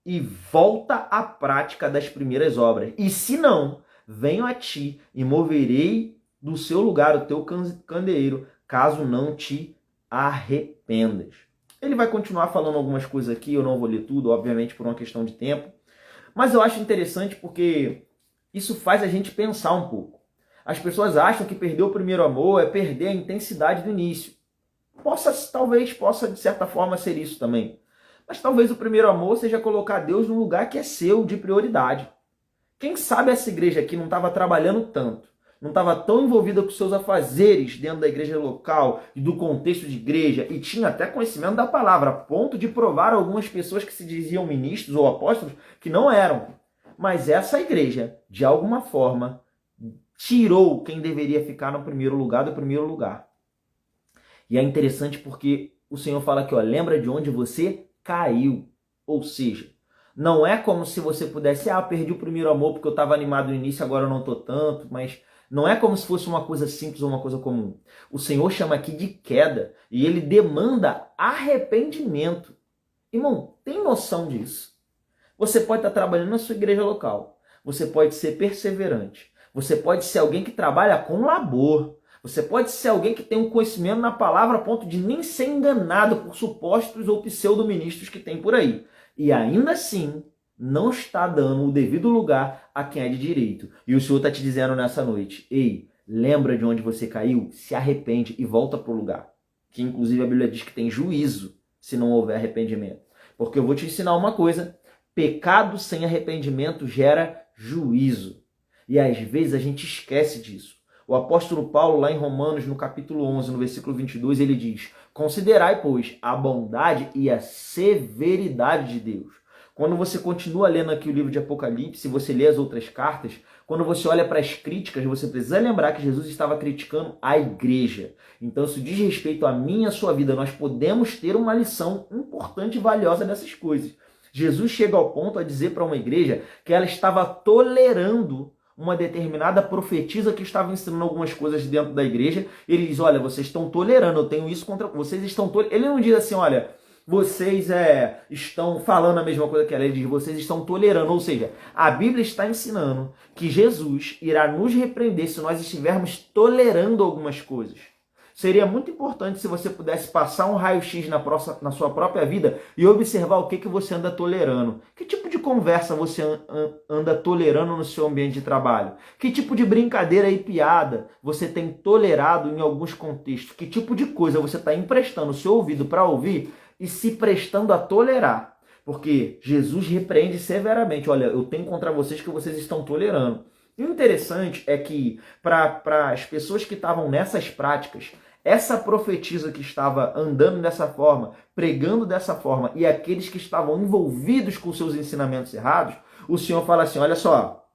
e volta à prática das primeiras obras. E se não, venho a ti e moverei do seu lugar o teu candeeiro, caso não te arrependas. Ele vai continuar falando algumas coisas aqui, eu não vou ler tudo, obviamente por uma questão de tempo. Mas eu acho interessante porque isso faz a gente pensar um pouco. As pessoas acham que perder o primeiro amor é perder a intensidade do início. Talvez possa, de certa forma, ser isso também. Mas talvez o primeiro amor seja colocar Deus num lugar que é seu, de prioridade. Quem sabe essa igreja aqui não estava trabalhando tanto, não estava tão envolvida com seus afazeres dentro da igreja local e do contexto de igreja, e tinha até conhecimento da palavra, a ponto de provar algumas pessoas que se diziam ministros ou apóstolos que não eram. Mas essa igreja, de alguma forma, tirou quem deveria ficar no primeiro lugar do primeiro lugar. E é interessante porque o Senhor fala aqui, lembra de onde você caiu. Ou seja, não é como se você pudesse, perdi o primeiro amor porque eu estava animado no início, agora eu não estou tanto, mas não é como se fosse uma coisa simples ou uma coisa comum. O Senhor chama aqui de queda e ele demanda arrependimento. Irmão, tem noção disso? Você pode estar trabalhando na sua igreja local, você pode ser perseverante, você pode ser alguém que trabalha com labor, você pode ser alguém que tem um conhecimento na palavra a ponto de nem ser enganado por supostos ou pseudo-ministros que tem por aí. E ainda assim, não está dando o devido lugar a quem é de direito. E o Senhor está te dizendo nessa noite, ei, lembra de onde você caiu? Se arrepende e volta para o lugar. Que inclusive a Bíblia diz que tem juízo se não houver arrependimento. Porque eu vou te ensinar uma coisa, pecado sem arrependimento gera juízo. E às vezes a gente esquece disso. O apóstolo Paulo, lá em Romanos, no capítulo 11, no versículo 22, ele diz, considerai, pois, a bondade e a severidade de Deus. Quando você continua lendo aqui o livro de Apocalipse, você lê as outras cartas, quando você olha para as críticas, você precisa lembrar que Jesus estava criticando a igreja. Então, isso diz respeito a mim e a sua vida. Nós podemos ter uma lição importante e valiosa dessas coisas. Jesus chega ao ponto a dizer para uma igreja que ela estava tolerando uma determinada profetisa que estava ensinando algumas coisas dentro da igreja. Ele diz, olha, vocês estão tolerando, eu tenho isso contra vocês. Ele não diz assim, olha, vocês estão falando a mesma coisa que ela. Ele diz, vocês estão tolerando. Ou seja, a Bíblia está ensinando que Jesus irá nos repreender se nós estivermos tolerando algumas coisas. Seria muito importante se você pudesse passar um raio-x na sua própria vida e observar o que você anda tolerando. Que tipo de conversa você anda tolerando no seu ambiente de trabalho? Que tipo de brincadeira e piada você tem tolerado em alguns contextos? Que tipo de coisa você está emprestando o seu ouvido para ouvir e se prestando a tolerar? Porque Jesus repreende severamente. Olha, eu tenho contra vocês que vocês estão tolerando. E o interessante é que, para as pessoas que estavam nessas práticas, essa profetisa que estava andando dessa forma, pregando dessa forma, e aqueles que estavam envolvidos com seus ensinamentos errados, o Senhor fala assim, olha só,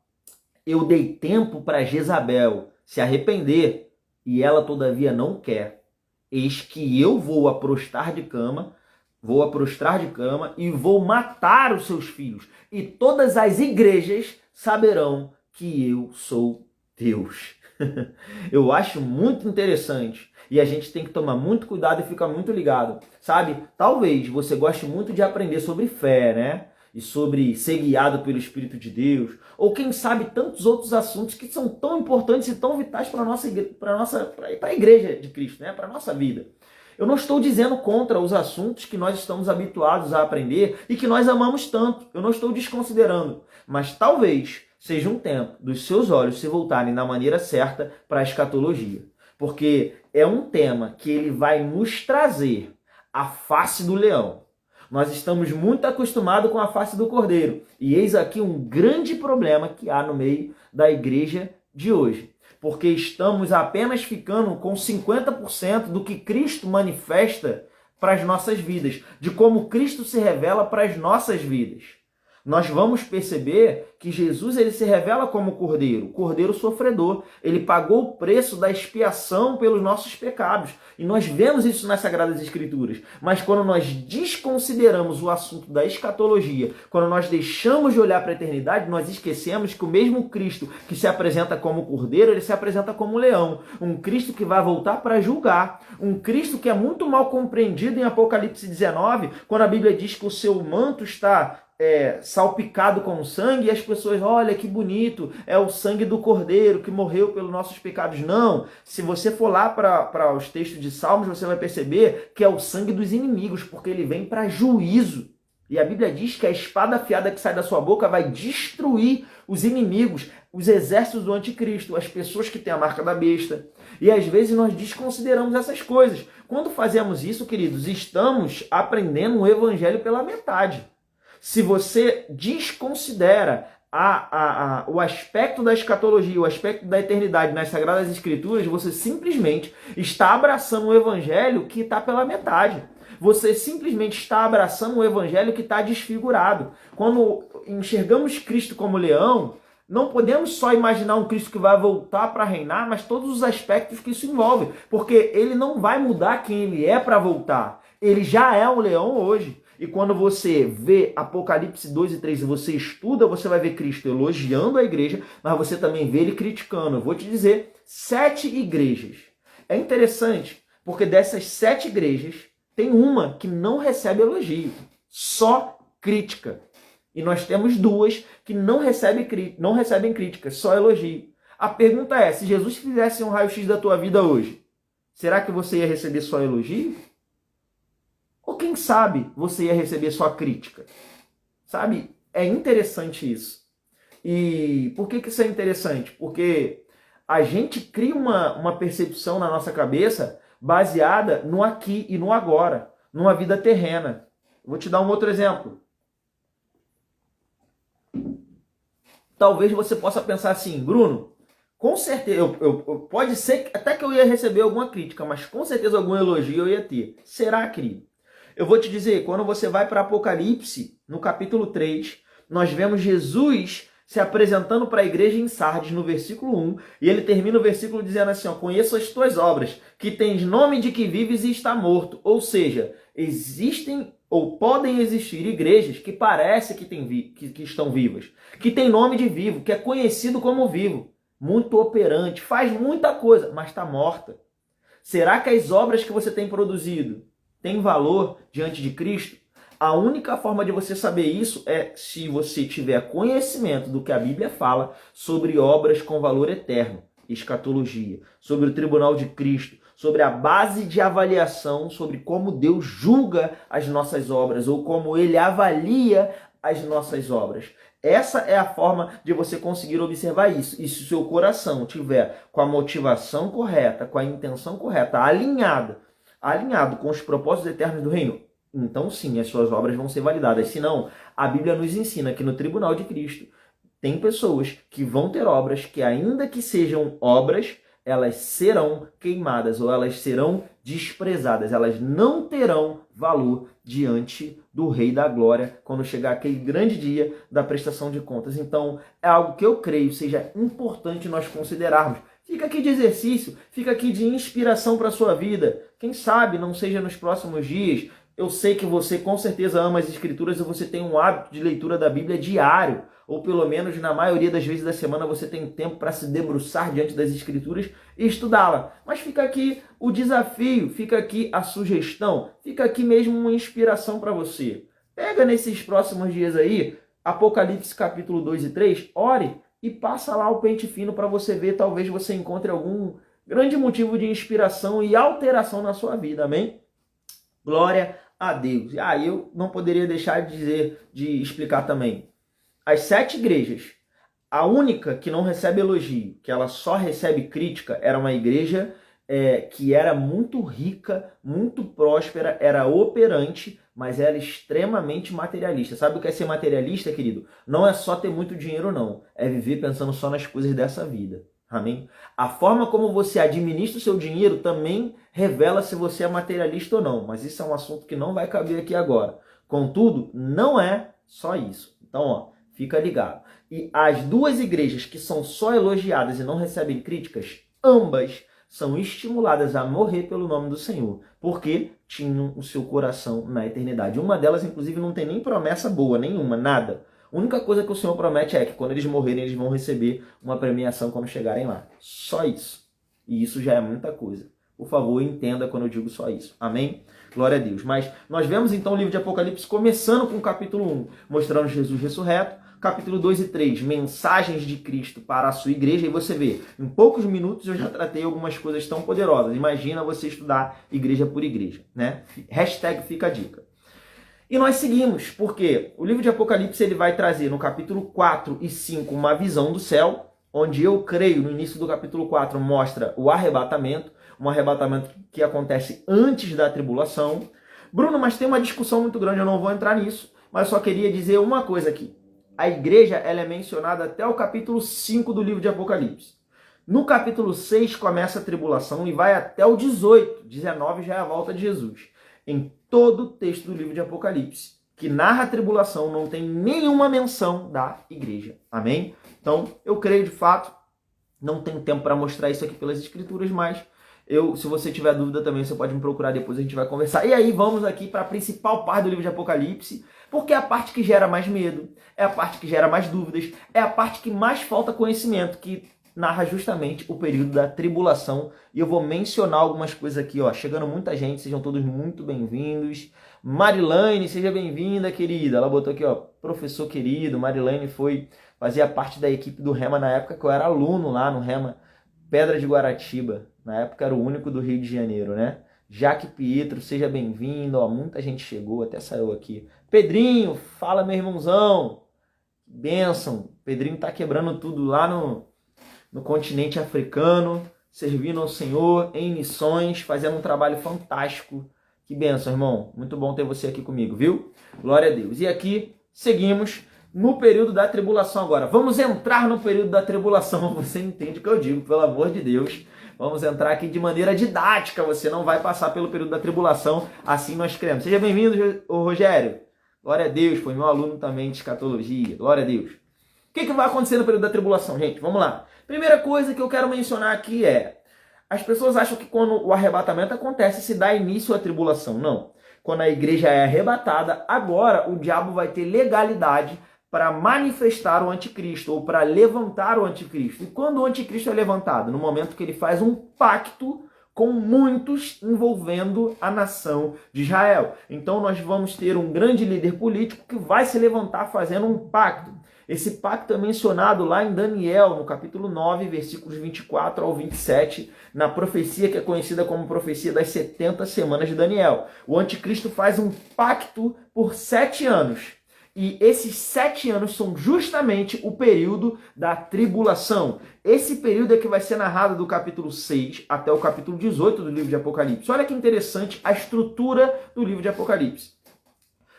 eu dei tempo para Jezabel se arrepender, e ela todavia não quer. Eis que eu vou a prostrar de cama e vou matar os seus filhos, e todas as igrejas saberão que eu sou Deus. Eu acho muito interessante e a gente tem que tomar muito cuidado e ficar muito ligado, sabe? Talvez você goste muito de aprender sobre fé, né? E sobre ser guiado pelo Espírito de Deus, ou quem sabe tantos outros assuntos que são tão importantes e tão vitais para a igreja de Cristo, né? Para a nossa vida. Eu não estou dizendo contra os assuntos que nós estamos habituados a aprender e que nós amamos tanto. Eu não estou desconsiderando, mas talvez seja um tempo dos seus olhos se voltarem na maneira certa para a escatologia. Porque é um tema que ele vai nos trazer a face do leão. Nós estamos muito acostumados com a face do cordeiro. E eis aqui um grande problema que há no meio da igreja de hoje. Porque estamos apenas ficando com 50% do que Cristo manifesta para as nossas vidas, de como Cristo se revela para as nossas vidas. Nós vamos perceber que Jesus ele se revela como cordeiro sofredor. Ele pagou o preço da expiação pelos nossos pecados. E nós vemos isso nas Sagradas Escrituras. Mas quando nós desconsideramos o assunto da escatologia, quando nós deixamos de olhar para a eternidade, nós esquecemos que o mesmo Cristo que se apresenta como cordeiro, ele se apresenta como leão. Um Cristo que vai voltar para julgar. Um Cristo que é muito mal compreendido em Apocalipse 19, quando a Bíblia diz que o seu manto está salpicado com sangue, e as pessoas, olha que bonito, é o sangue do Cordeiro que morreu pelos nossos pecados. Não, se você for lá para os textos de Salmos, você vai perceber que é o sangue dos inimigos, porque ele vem para juízo. E a Bíblia diz que a espada afiada que sai da sua boca vai destruir os inimigos, os exércitos do anticristo, as pessoas que têm a marca da besta. E às vezes nós desconsideramos essas coisas. Quando fazemos isso, queridos, estamos aprendendo o evangelho pela metade. Se você desconsidera o aspecto da escatologia, o aspecto da eternidade nas Sagradas Escrituras, você simplesmente está abraçando o evangelho que está pela metade. Você simplesmente está abraçando um evangelho que está desfigurado. Quando enxergamos Cristo como leão, não podemos só imaginar um Cristo que vai voltar para reinar, mas todos os aspectos que isso envolve. Porque ele não vai mudar quem ele é para voltar. Ele já é um leão hoje. E quando você vê Apocalipse 2 e 3 e você estuda, você vai ver Cristo elogiando a igreja, mas você também vê ele criticando. Eu vou te dizer, 7 igrejas. É interessante, porque dessas 7 igrejas, tem uma que não recebe elogio, só crítica. E nós temos 2 que não recebem crítica, só elogio. A pergunta é, se Jesus fizesse um raio-x da tua vida hoje, será que você ia receber só elogio? Ou quem sabe você ia receber só crítica? Sabe? É interessante isso. E por que isso é interessante? Porque a gente cria uma percepção na nossa cabeça baseada no aqui e no agora, numa vida terrena. Vou te dar um outro exemplo. Talvez você possa pensar assim, Bruno, com certeza, pode ser até que eu ia receber alguma crítica, mas com certeza algum elogio eu ia ter. Será, querido? Eu vou te dizer, quando você vai para Apocalipse, no capítulo 3, nós vemos Jesus se apresentando para a igreja em Sardes, no versículo 1, e ele termina o versículo dizendo assim, ó, conheço as tuas obras, que tens nome de que vives e está morto. Ou seja, existem ou podem existir igrejas que parece que estão vivas, que tem nome de vivo, que é conhecido como vivo, muito operante, faz muita coisa, mas está morta. Será que as obras que você tem produzido tem valor diante de Cristo? A única forma de você saber isso é se você tiver conhecimento do que a Bíblia fala sobre obras com valor eterno. escatologia, sobre o tribunal de Cristo, sobre a base de avaliação, sobre como Deus julga as nossas obras ou como Ele avalia as nossas obras. Essa é a forma de você conseguir observar isso. E se o seu coração tiver com a motivação correta, com a intenção correta, alinhado com os propósitos eternos do reino, então sim, as suas obras vão ser validadas. Senão, a Bíblia nos ensina que no tribunal de Cristo tem pessoas que vão ter obras que, ainda que sejam obras, elas serão queimadas ou elas serão desprezadas. Elas não terão valor diante do Rei da Glória quando chegar aquele grande dia da prestação de contas. Então, é algo que eu creio seja importante nós considerarmos. Fica aqui de exercício, fica aqui de inspiração para a sua vida. Quem sabe não seja nos próximos dias. Eu sei que você com certeza ama as Escrituras e você tem um hábito de leitura da Bíblia diário, ou pelo menos na maioria das vezes da semana você tem tempo para se debruçar diante das Escrituras e estudá-la. Mas fica aqui o desafio, fica aqui a sugestão, fica aqui mesmo uma inspiração para você. Pega nesses próximos dias aí, Apocalipse capítulo 2 e 3, ore e passa lá o pente fino para você ver, talvez você encontre algum grande motivo de inspiração e alteração na sua vida, amém? Glória a Deus. Eu não poderia deixar de explicar também. As 7 igrejas, a única que não recebe elogio, que ela só recebe crítica, era uma igreja que era muito rica, muito próspera, era operante, mas era extremamente materialista. Sabe o que é ser materialista, querido? Não é só ter muito dinheiro, não. É viver pensando só nas coisas dessa vida. Amém? A forma como você administra o seu dinheiro também revela se você é materialista ou não. Mas isso é um assunto que não vai caber aqui agora. Contudo, não é só isso. Então, fica ligado. E as 2 igrejas que são só elogiadas e não recebem críticas, ambas são estimuladas a morrer pelo nome do Senhor, porque tinham o seu coração na eternidade. Uma delas, inclusive, não tem nem promessa boa, nenhuma, nada. A única coisa que o Senhor promete é que quando eles morrerem, eles vão receber uma premiação quando chegarem lá. Só isso. E isso já é muita coisa. Por favor, entenda quando eu digo só isso. Amém? Glória a Deus. Mas nós vemos então o livro de Apocalipse começando com o capítulo 1, mostrando Jesus ressurreto. Capítulo 2 e 3, mensagens de Cristo para a sua igreja. E você vê, em poucos minutos eu já tratei algumas coisas tão poderosas. Imagina você estudar igreja por igreja, né? Hashtag fica a dica. E nós seguimos, porque o livro de Apocalipse ele vai trazer no capítulo 4 e 5 uma visão do céu, onde eu creio, no início do capítulo 4, mostra o arrebatamento, um arrebatamento que acontece antes da tribulação. Bruno, mas tem uma discussão muito grande, eu não vou entrar nisso, mas eu só queria dizer uma coisa aqui. A igreja ela é mencionada até o capítulo 5 do livro de Apocalipse. No capítulo 6 começa a tribulação e vai até o 18, 19 já é a volta de Jesus. Em todo o texto do livro de Apocalipse, que narra a tribulação, não tem nenhuma menção da igreja. Amém? Então, eu creio de fato, não tenho tempo para mostrar isso aqui pelas escrituras, mas se você tiver dúvida também, você pode me procurar depois, a gente vai conversar. E aí, vamos aqui para a principal parte do livro de Apocalipse, porque é a parte que gera mais medo, é a parte que gera mais dúvidas, é a parte que mais falta conhecimento, que narra justamente o período da tribulação. E eu vou mencionar algumas coisas aqui, ó. Chegando muita gente, sejam todos muito bem-vindos. Marilane, seja bem-vinda, querida. Ela botou aqui, ó, professor querido. Marilane fazia parte da equipe do Rema na época que eu era aluno lá no Rema Pedra de Guaratiba. Na época era o único do Rio de Janeiro, né? Jaque Pietro, seja bem-vindo. Ó, muita gente chegou, até saiu aqui. Pedrinho, fala, meu irmãozão. Bênção. Pedrinho tá quebrando tudo lá no continente africano, servindo ao Senhor em missões, fazendo um trabalho fantástico. Que bênção, irmão. Muito bom ter você aqui comigo, viu? Glória a Deus. E aqui, seguimos no período da tribulação agora. Vamos entrar no período da tribulação. Você entende o que eu digo, pelo amor de Deus. Vamos entrar aqui de maneira didática. Você não vai passar pelo período da tribulação. Assim nós cremos. Seja bem-vindo, Rogério. Glória a Deus. Foi meu aluno também de escatologia. Glória a Deus. O que vai acontecer no período da tribulação, gente? Vamos lá. Primeira coisa que eu quero mencionar aqui é: as pessoas acham que quando o arrebatamento acontece, se dá início à tribulação. Não. Quando a igreja é arrebatada, agora o diabo vai ter legalidade para manifestar o anticristo, ou para levantar o anticristo. E quando o anticristo é levantado? No momento que ele faz um pacto com muitos envolvendo a nação de Israel. Então nós vamos ter um grande líder político que vai se levantar fazendo um pacto. Esse pacto é mencionado lá em Daniel, no capítulo 9, versículos 24 ao 27, na profecia que é conhecida como profecia das 70 semanas de Daniel. O anticristo faz um pacto por 7 anos. E esses 7 anos são justamente o período da tribulação. Esse período é que vai ser narrado do capítulo 6 até o capítulo 18 do livro de Apocalipse. Olha que interessante a estrutura do livro de Apocalipse.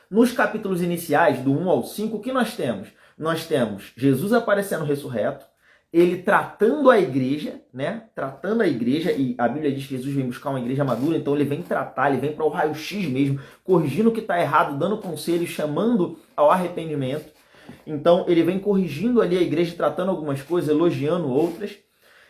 Nos capítulos iniciais, do 1 ao 5, o que nós temos? Nós temos Jesus aparecendo ressurreto, ele tratando a igreja, né? Tratando a igreja, e a Bíblia diz que Jesus vem buscar uma igreja madura, então ele vem tratar, ele vem para o raio-x mesmo, corrigindo o que está errado, dando conselhos, chamando ao arrependimento. Então ele vem corrigindo ali a igreja, tratando algumas coisas, elogiando outras.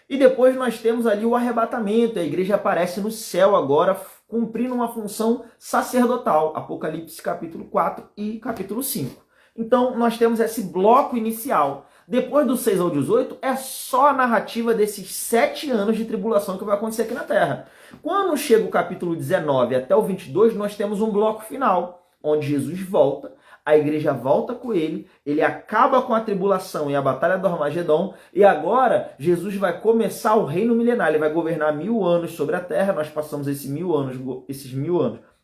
E depois nós temos ali o arrebatamento, a igreja aparece no céu agora, cumprindo uma função sacerdotal, Apocalipse capítulo 4 e capítulo 5. Então nós temos esse bloco inicial. Depois do 6 ao 18, é só a narrativa desses 7 anos de tribulação que vai acontecer aqui na Terra. Quando chega o capítulo 19 até o 22, nós temos um bloco final, onde Jesus volta, a igreja volta com ele, ele acaba com a tribulação e a batalha do Armagedon, e agora Jesus vai começar o reino milenar, ele vai governar 1000 anos sobre a Terra, nós passamos esses 1000 anos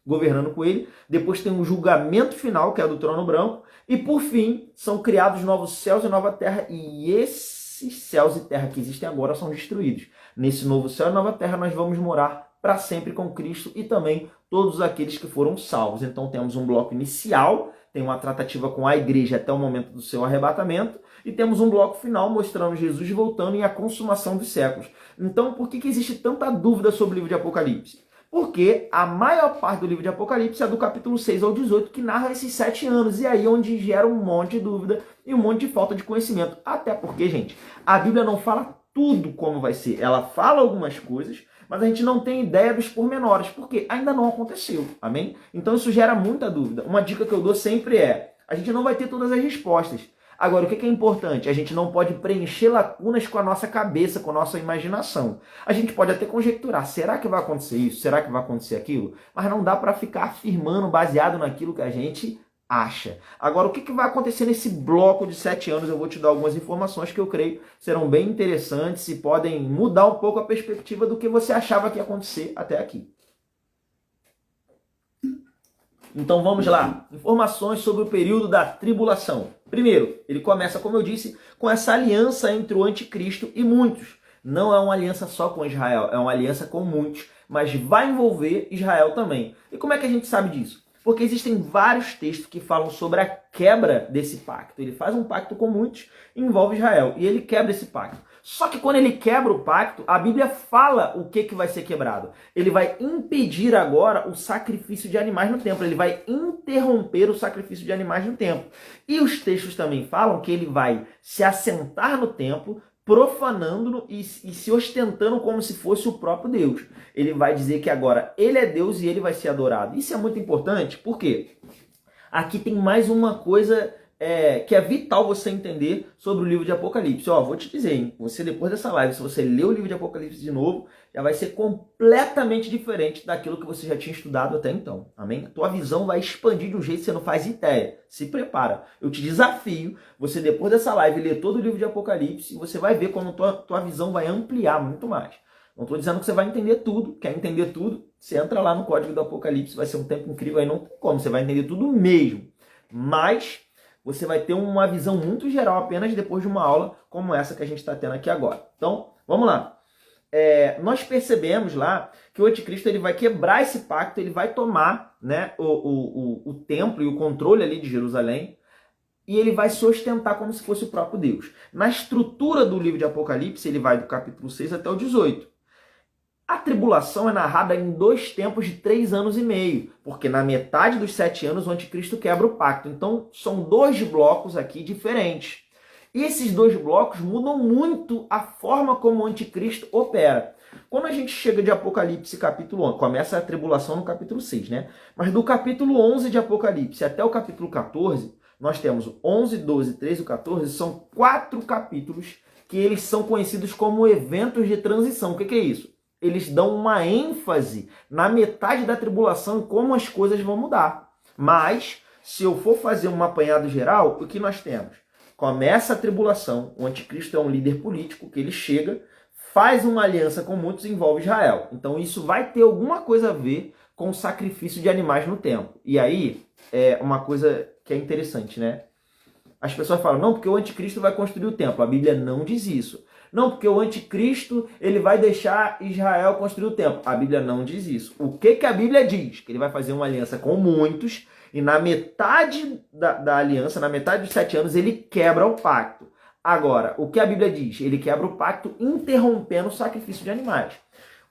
governando com ele, depois tem um julgamento final, que é do trono branco, e por fim, são criados novos céus e nova terra, e esses céus e terra que existem agora são destruídos. Nesse novo céu e nova terra nós vamos morar para sempre com Cristo e também todos aqueles que foram salvos. Então temos um bloco inicial, tem uma tratativa com a igreja até o momento do seu arrebatamento, e temos um bloco final mostrando Jesus voltando e a consumação dos séculos. Então por que existe tanta dúvida sobre o livro de Apocalipse? Porque a maior parte do livro de Apocalipse é do capítulo 6 ao 18, que narra esses 7 anos. E aí onde gera um monte de dúvida e um monte de falta de conhecimento. Até porque, gente, a Bíblia não fala tudo como vai ser. Ela fala algumas coisas, mas a gente não tem ideia dos pormenores, porque ainda não aconteceu. Amém? Então isso gera muita dúvida. Uma dica que eu dou sempre é, a gente não vai ter todas as respostas. Agora, o que é importante? A gente não pode preencher lacunas com a nossa cabeça, com a nossa imaginação. A gente pode até conjecturar, será que vai acontecer isso? Será que vai acontecer aquilo? Mas não dá para ficar afirmando baseado naquilo que a gente acha. Agora, o que vai acontecer nesse bloco de 7 anos? Eu vou te dar algumas informações que eu creio serão bem interessantes e podem mudar um pouco a perspectiva do que você achava que ia acontecer até aqui. Então vamos lá, informações sobre o período da tribulação. Primeiro, ele começa, como eu disse, com essa aliança entre o anticristo e muitos. Não é uma aliança só com Israel, é uma aliança com muitos, mas vai envolver Israel também. E como é que a gente sabe disso? Porque existem vários textos que falam sobre a quebra desse pacto. Ele faz um pacto com muitos, envolve Israel, e ele quebra esse pacto. Só que quando ele quebra o pacto, a Bíblia fala o que vai ser quebrado. Ele vai impedir agora o sacrifício de animais no templo. Ele vai interromper o sacrifício de animais no templo. E os textos também falam que ele vai se assentar no templo, profanando-no e se ostentando como se fosse o próprio Deus. Ele vai dizer que agora ele é Deus e ele vai ser adorado. Isso é muito importante, porque aqui tem mais uma coisa que é vital você entender sobre o livro de Apocalipse. Ó, vou te dizer, hein? Você depois dessa live, se você ler o livro de Apocalipse de novo, já vai ser completamente diferente daquilo que você já tinha estudado até então. Amém? A tua visão vai expandir de um jeito que você não faz ideia. Se prepara. Eu te desafio, você depois dessa live, ler todo o livro de Apocalipse e você vai ver como tua visão vai ampliar muito mais. Não estou dizendo que você vai entender tudo. Quer entender tudo? Você entra lá no Código do Apocalipse, vai ser um tempo incrível, aí não tem como. Você vai entender tudo mesmo. Mas você vai ter uma visão muito geral apenas depois de uma aula como essa que a gente está tendo aqui agora. Então, vamos lá. Nós percebemos lá que o anticristo ele vai quebrar esse pacto, ele vai tomar, né, o templo e o controle ali de Jerusalém, e ele vai se ostentar como se fosse o próprio Deus. Na estrutura do livro de Apocalipse, ele vai do capítulo 6 até o 18. A tribulação é narrada em 2 tempos de 3 anos e meio, porque na metade dos 7 anos o anticristo quebra o pacto. Então são 2 blocos aqui diferentes. E esses 2 blocos mudam muito a forma como o anticristo opera. Quando a gente chega de Apocalipse capítulo 11, começa a tribulação no capítulo 6, né? Mas do capítulo 11 de Apocalipse até o capítulo 14, nós temos 11, 12, 13 e 14, são 4 capítulos que eles são conhecidos como eventos de transição. O que é isso? Eles dão uma ênfase na metade da tribulação e como as coisas vão mudar. Mas, se eu for fazer um apanhado geral, o que nós temos? Começa a tribulação, o anticristo é um líder político que ele chega, faz uma aliança com muitos e envolve Israel. Então isso vai ter alguma coisa a ver com o sacrifício de animais no templo. E aí é uma coisa que é interessante, né? As pessoas falam, não, porque o anticristo vai construir o templo. A Bíblia não diz isso. Não, porque o anticristo ele vai deixar Israel construir o templo. A Bíblia não diz isso. O que a Bíblia diz? Que ele vai fazer uma aliança com muitos e na metade da aliança, na metade dos 7 anos, ele quebra o pacto. Agora, o que a Bíblia diz? Ele quebra o pacto interrompendo o sacrifício de animais.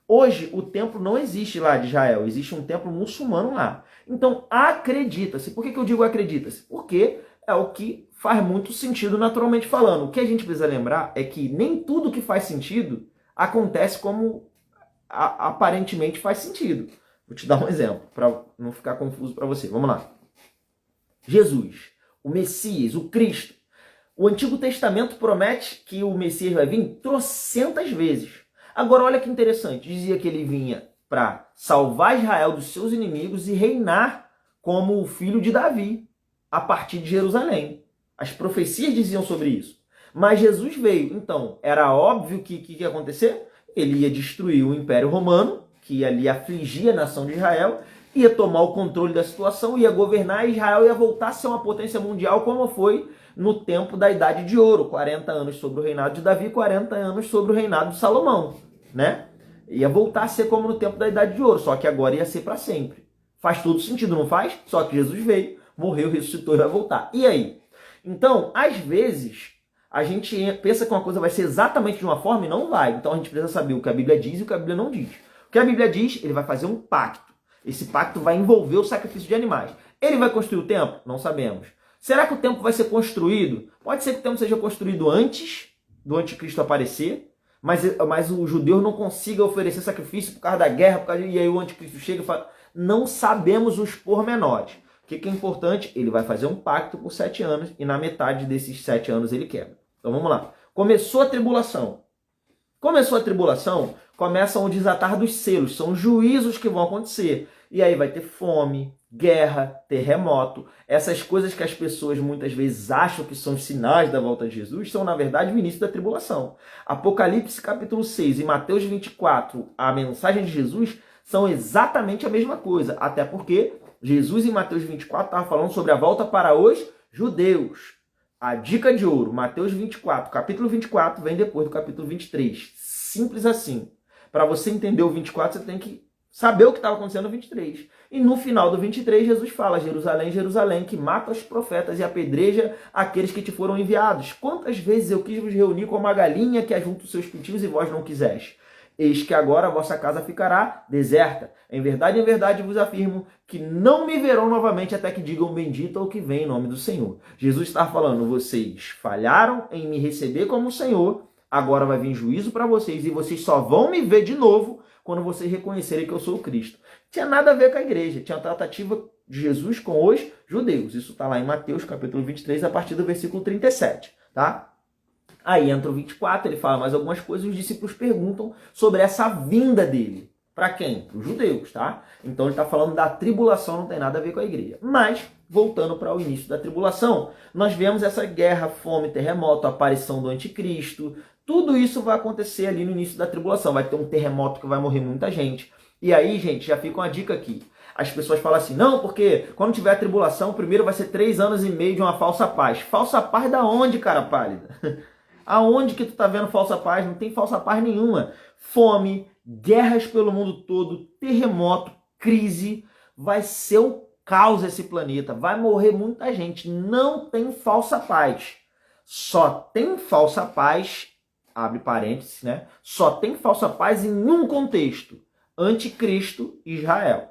Hoje, o templo não existe lá de Israel, existe um templo muçulmano lá. Então, acredita-se. Por que eu digo acredita-se? Porque é o que faz muito sentido naturalmente falando. O que a gente precisa lembrar é que nem tudo que faz sentido acontece como aparentemente faz sentido. Vou te dar um exemplo, para não ficar confuso para você. Vamos lá. Jesus, o Messias, o Cristo. O Antigo Testamento promete que o Messias vai vir trocentas vezes. Agora, olha que interessante. Dizia que ele vinha para salvar Israel dos seus inimigos e reinar como o filho de Davi, a partir de Jerusalém. As profecias diziam sobre isso. Mas Jesus veio. Então, era óbvio que ia acontecer? Ele ia destruir o Império Romano, que ali afligia a nação de Israel, ia tomar o controle da situação, ia governar, e Israel ia voltar a ser uma potência mundial, como foi no tempo da Idade de Ouro. 40 anos sobre o reinado de Davi, 40 anos sobre o reinado de Salomão, né? Ia voltar a ser como no tempo da Idade de Ouro, só que agora ia ser para sempre. Faz todo sentido, não faz? Só que Jesus veio, morreu, ressuscitou e vai voltar. E aí? Então, às vezes, a gente pensa que uma coisa vai ser exatamente de uma forma e não vai. Então a gente precisa saber o que a Bíblia diz e o que a Bíblia não diz. O que a Bíblia diz, ele vai fazer um pacto. Esse pacto vai envolver o sacrifício de animais. Ele vai construir o templo? Não sabemos. Será que o templo vai ser construído? Pode ser que o templo seja construído antes do anticristo aparecer, mas o judeu não consiga oferecer sacrifício por causa da guerra, e aí o anticristo chega e fala... Não sabemos os pormenores. O que é importante? Ele vai fazer um pacto por 7 anos e na metade desses 7 anos ele quebra. Então vamos lá. Começou a tribulação. Começam o desatar dos selos. São juízos que vão acontecer. E aí vai ter fome, guerra, terremoto. Essas coisas que as pessoas muitas vezes acham que são os sinais da volta de Jesus são, na verdade, o início da tribulação. Apocalipse capítulo 6 e Mateus 24, a mensagem de Jesus, são exatamente a mesma coisa. Até porque Jesus em Mateus 24 estava falando sobre a volta para os judeus. A dica de ouro, Mateus 24, capítulo 24, vem depois do capítulo 23. Simples assim. Para você entender o 24, você tem que saber o que estava acontecendo no 23. E no final do 23, Jesus fala, Jerusalém, Jerusalém, que mata os profetas e apedreja aqueles que te foram enviados. Quantas vezes eu quis vos reunir como uma galinha que ajunta os seus pintinhos e vós não quiseste? Eis que agora a vossa casa ficará deserta. Em verdade vos afirmo que não me verão novamente até que digam bendito o que vem em nome do Senhor. Jesus está falando, vocês falharam em me receber como Senhor, agora vai vir juízo para vocês e vocês só vão me ver de novo quando vocês reconhecerem que eu sou o Cristo. Tinha nada a ver com a igreja, tinha a tratativa de Jesus com os judeus. Isso está lá em Mateus capítulo 23, a partir do versículo 37, tá? Aí entra o 24, ele fala mais algumas coisas e os discípulos perguntam sobre essa vinda dele. Para quem? Para os judeus, tá? Então ele está falando da tribulação, não tem nada a ver com a igreja. Mas, voltando para o início da tribulação, nós vemos essa guerra, fome, terremoto, a aparição do anticristo. Tudo isso vai acontecer ali no início da tribulação. Vai ter um terremoto que vai morrer muita gente. E aí, gente, já fica uma dica aqui. As pessoas falam assim, não, porque quando tiver a tribulação, primeiro vai ser 3 anos e meio de uma falsa paz. Falsa paz da onde, cara pálida? Aonde que tu tá vendo falsa paz? Não tem falsa paz nenhuma. Fome, guerras pelo mundo todo, terremoto, crise. Vai ser um caos esse planeta. Vai morrer muita gente. Não tem falsa paz. Só tem falsa paz, abre parênteses, né? Só tem falsa paz em um contexto. Anticristo e Israel.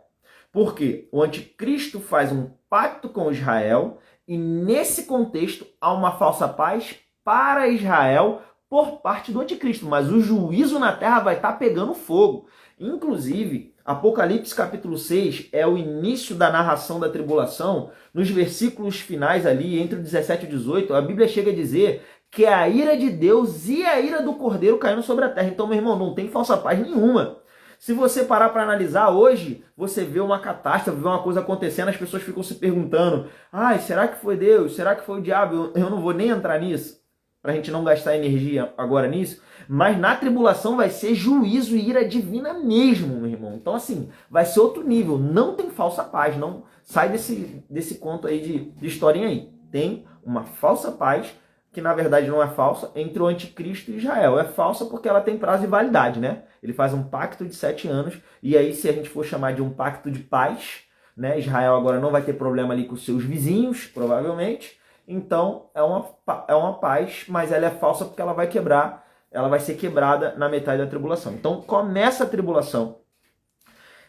Por quê? O anticristo faz um pacto com Israel e nesse contexto há uma falsa paz para Israel por parte do anticristo, mas o juízo na terra vai estar pegando fogo. Inclusive, Apocalipse capítulo 6 é o início da narração da tribulação. Nos versículos finais ali, entre o 17 e o 18, a Bíblia chega a dizer que a ira de Deus e a ira do Cordeiro caindo sobre a terra. Então, meu irmão, não tem falsa paz nenhuma. Se você parar para analisar hoje, você vê uma catástrofe, vê uma coisa acontecendo, as pessoas ficam se perguntando, ai, será que foi Deus? Será que foi o diabo? Eu não vou nem entrar nisso, para a gente não gastar energia agora nisso, mas na tribulação vai ser juízo e ira divina mesmo, meu irmão. Então assim, vai ser outro nível, não tem falsa paz, não sai desse conto aí de historinha aí. Tem uma falsa paz, que na verdade não é falsa, entre o anticristo e Israel. É falsa porque ela tem prazo de validade, né? Ele faz um pacto de 7 anos, e aí se a gente for chamar de um pacto de paz, né? Israel agora não vai ter problema ali com seus vizinhos, provavelmente. Então é uma paz, mas ela é falsa porque ela vai ser quebrada na metade da tribulação. Então começa a tribulação,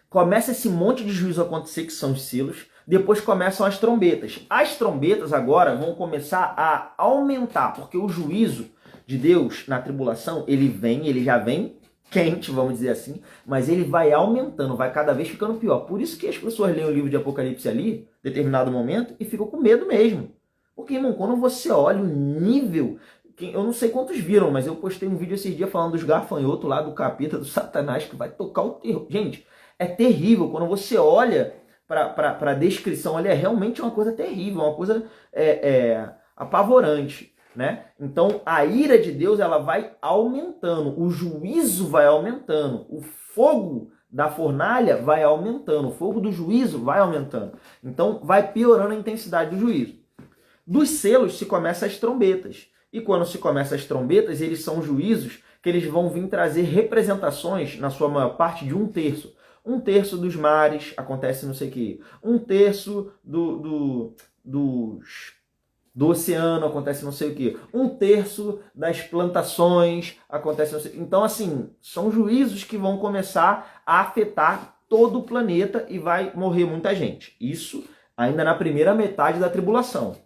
começa esse monte de juízo acontecer, que são os selos. Depois começam as trombetas. As trombetas agora vão começar a aumentar, porque o juízo de Deus na tribulação, ele já vem quente, vamos dizer assim, mas ele vai aumentando, vai cada vez ficando pior. Por isso que as pessoas leem o livro de Apocalipse ali, em determinado momento, e ficam com medo mesmo. Porque, irmão, quando você olha o nível... Eu não sei quantos viram, mas eu postei um vídeo esses dias falando dos gafanhotos lá, do capeta, do Satanás, que vai tocar o terror. Gente, é terrível. Quando você olha para a descrição ali, é realmente uma coisa terrível, uma coisa apavorante, né? Então, a ira de Deus, ela vai aumentando, o juízo vai aumentando, o fogo da fornalha vai aumentando, o fogo do juízo vai aumentando. Então, vai piorando a intensidade do juízo. Dos selos se começam as trombetas. E quando se começam as trombetas, eles são juízos que eles vão vir trazer representações, na sua maior parte, de 1/3. 1/3 dos mares, acontece não sei o que. 1/3 do oceano, acontece não sei o que. 1/3 das plantações, acontece não sei o que. Então, assim, são juízos que vão começar a afetar todo o planeta e vai morrer muita gente. Isso ainda na primeira metade da tribulação.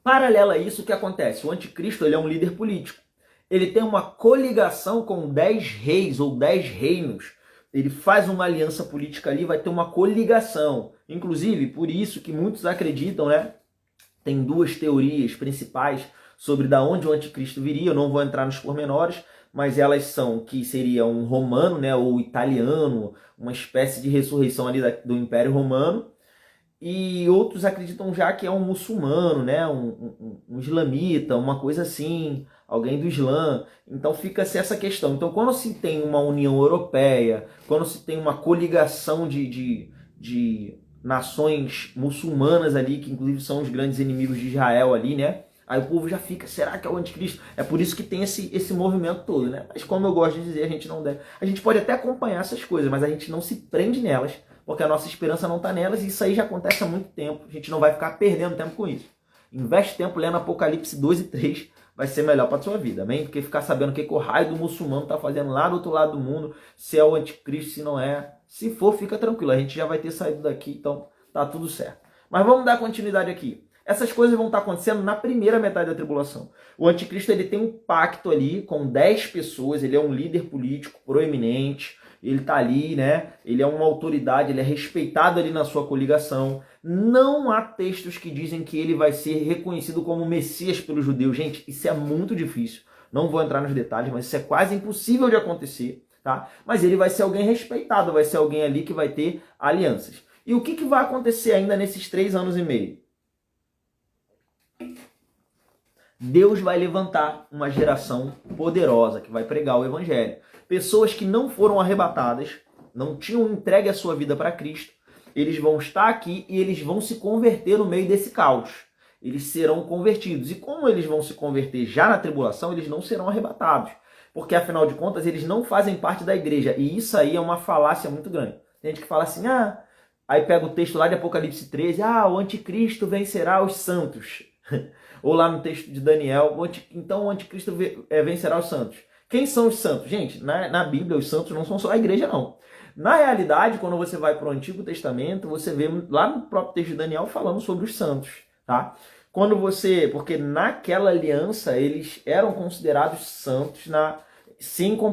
Paralelo a isso, o que acontece? O anticristo, ele é um líder político. Ele tem uma coligação com 10 reis ou 10 reinos. Ele faz uma aliança política ali, vai ter uma coligação. Inclusive, por isso que muitos acreditam, né? Tem 2 teorias principais sobre da onde o anticristo viria. Eu não vou entrar nos pormenores, mas elas são que seria um romano, né, ou italiano, uma espécie de ressurreição ali do Império Romano. E outros acreditam já que é um muçulmano, né? um islamita, uma coisa assim, alguém do Islã. Então fica-se essa questão. Então quando se tem uma União Europeia, quando se tem uma coligação de nações muçulmanas ali, que inclusive são os grandes inimigos de Israel ali, né? Aí o povo já fica, será que é o anticristo? É por isso que tem esse movimento todo, né? Mas como eu gosto de dizer, a gente não deve... A gente pode até acompanhar essas coisas, mas a gente não se prende nelas, porque a nossa esperança não está nelas, e isso aí já acontece há muito tempo. A gente não vai ficar perdendo tempo com isso. Investe tempo lendo Apocalipse 2 e 3, vai ser melhor para a sua vida, amém? Porque ficar sabendo o que o raio do muçulmano está fazendo lá do outro lado do mundo, se é o anticristo, se não é. Se for, fica tranquilo, a gente já vai ter saído daqui, então tá tudo certo. Mas vamos dar continuidade aqui. Essas coisas vão estar acontecendo na primeira metade da tribulação. O anticristo, ele tem um pacto ali com 10 pessoas, ele é um líder político proeminente, ele está ali, né? Ele é uma autoridade, ele é respeitado ali na sua coligação. Não há textos que dizem que ele vai ser reconhecido como Messias pelos judeus. Gente, isso é muito difícil. Não vou entrar nos detalhes, mas isso é quase impossível de acontecer, tá? Mas ele vai ser alguém respeitado, vai ser alguém ali que vai ter alianças. E o que vai acontecer ainda nesses 3 anos e meio? Deus vai levantar uma geração poderosa que vai pregar o evangelho. Pessoas que não foram arrebatadas, não tinham entregue a sua vida para Cristo, eles vão estar aqui e eles vão se converter no meio desse caos. Eles serão convertidos. E como eles vão se converter já na tribulação, eles não serão arrebatados. Porque, afinal de contas, eles não fazem parte da igreja. E isso aí é uma falácia muito grande. Tem gente que fala assim, aí pega o texto lá de Apocalipse 13, o anticristo vencerá os santos. Ou lá no texto de Daniel, então o anticristo vencerá os santos. Quem são os santos? Gente, na Bíblia, os santos não são só a igreja, não. Na realidade, quando você vai para o Antigo Testamento, você vê lá no próprio texto de Daniel falando sobre os santos, tá? Porque naquela aliança, eles eram considerados santos sem comparação.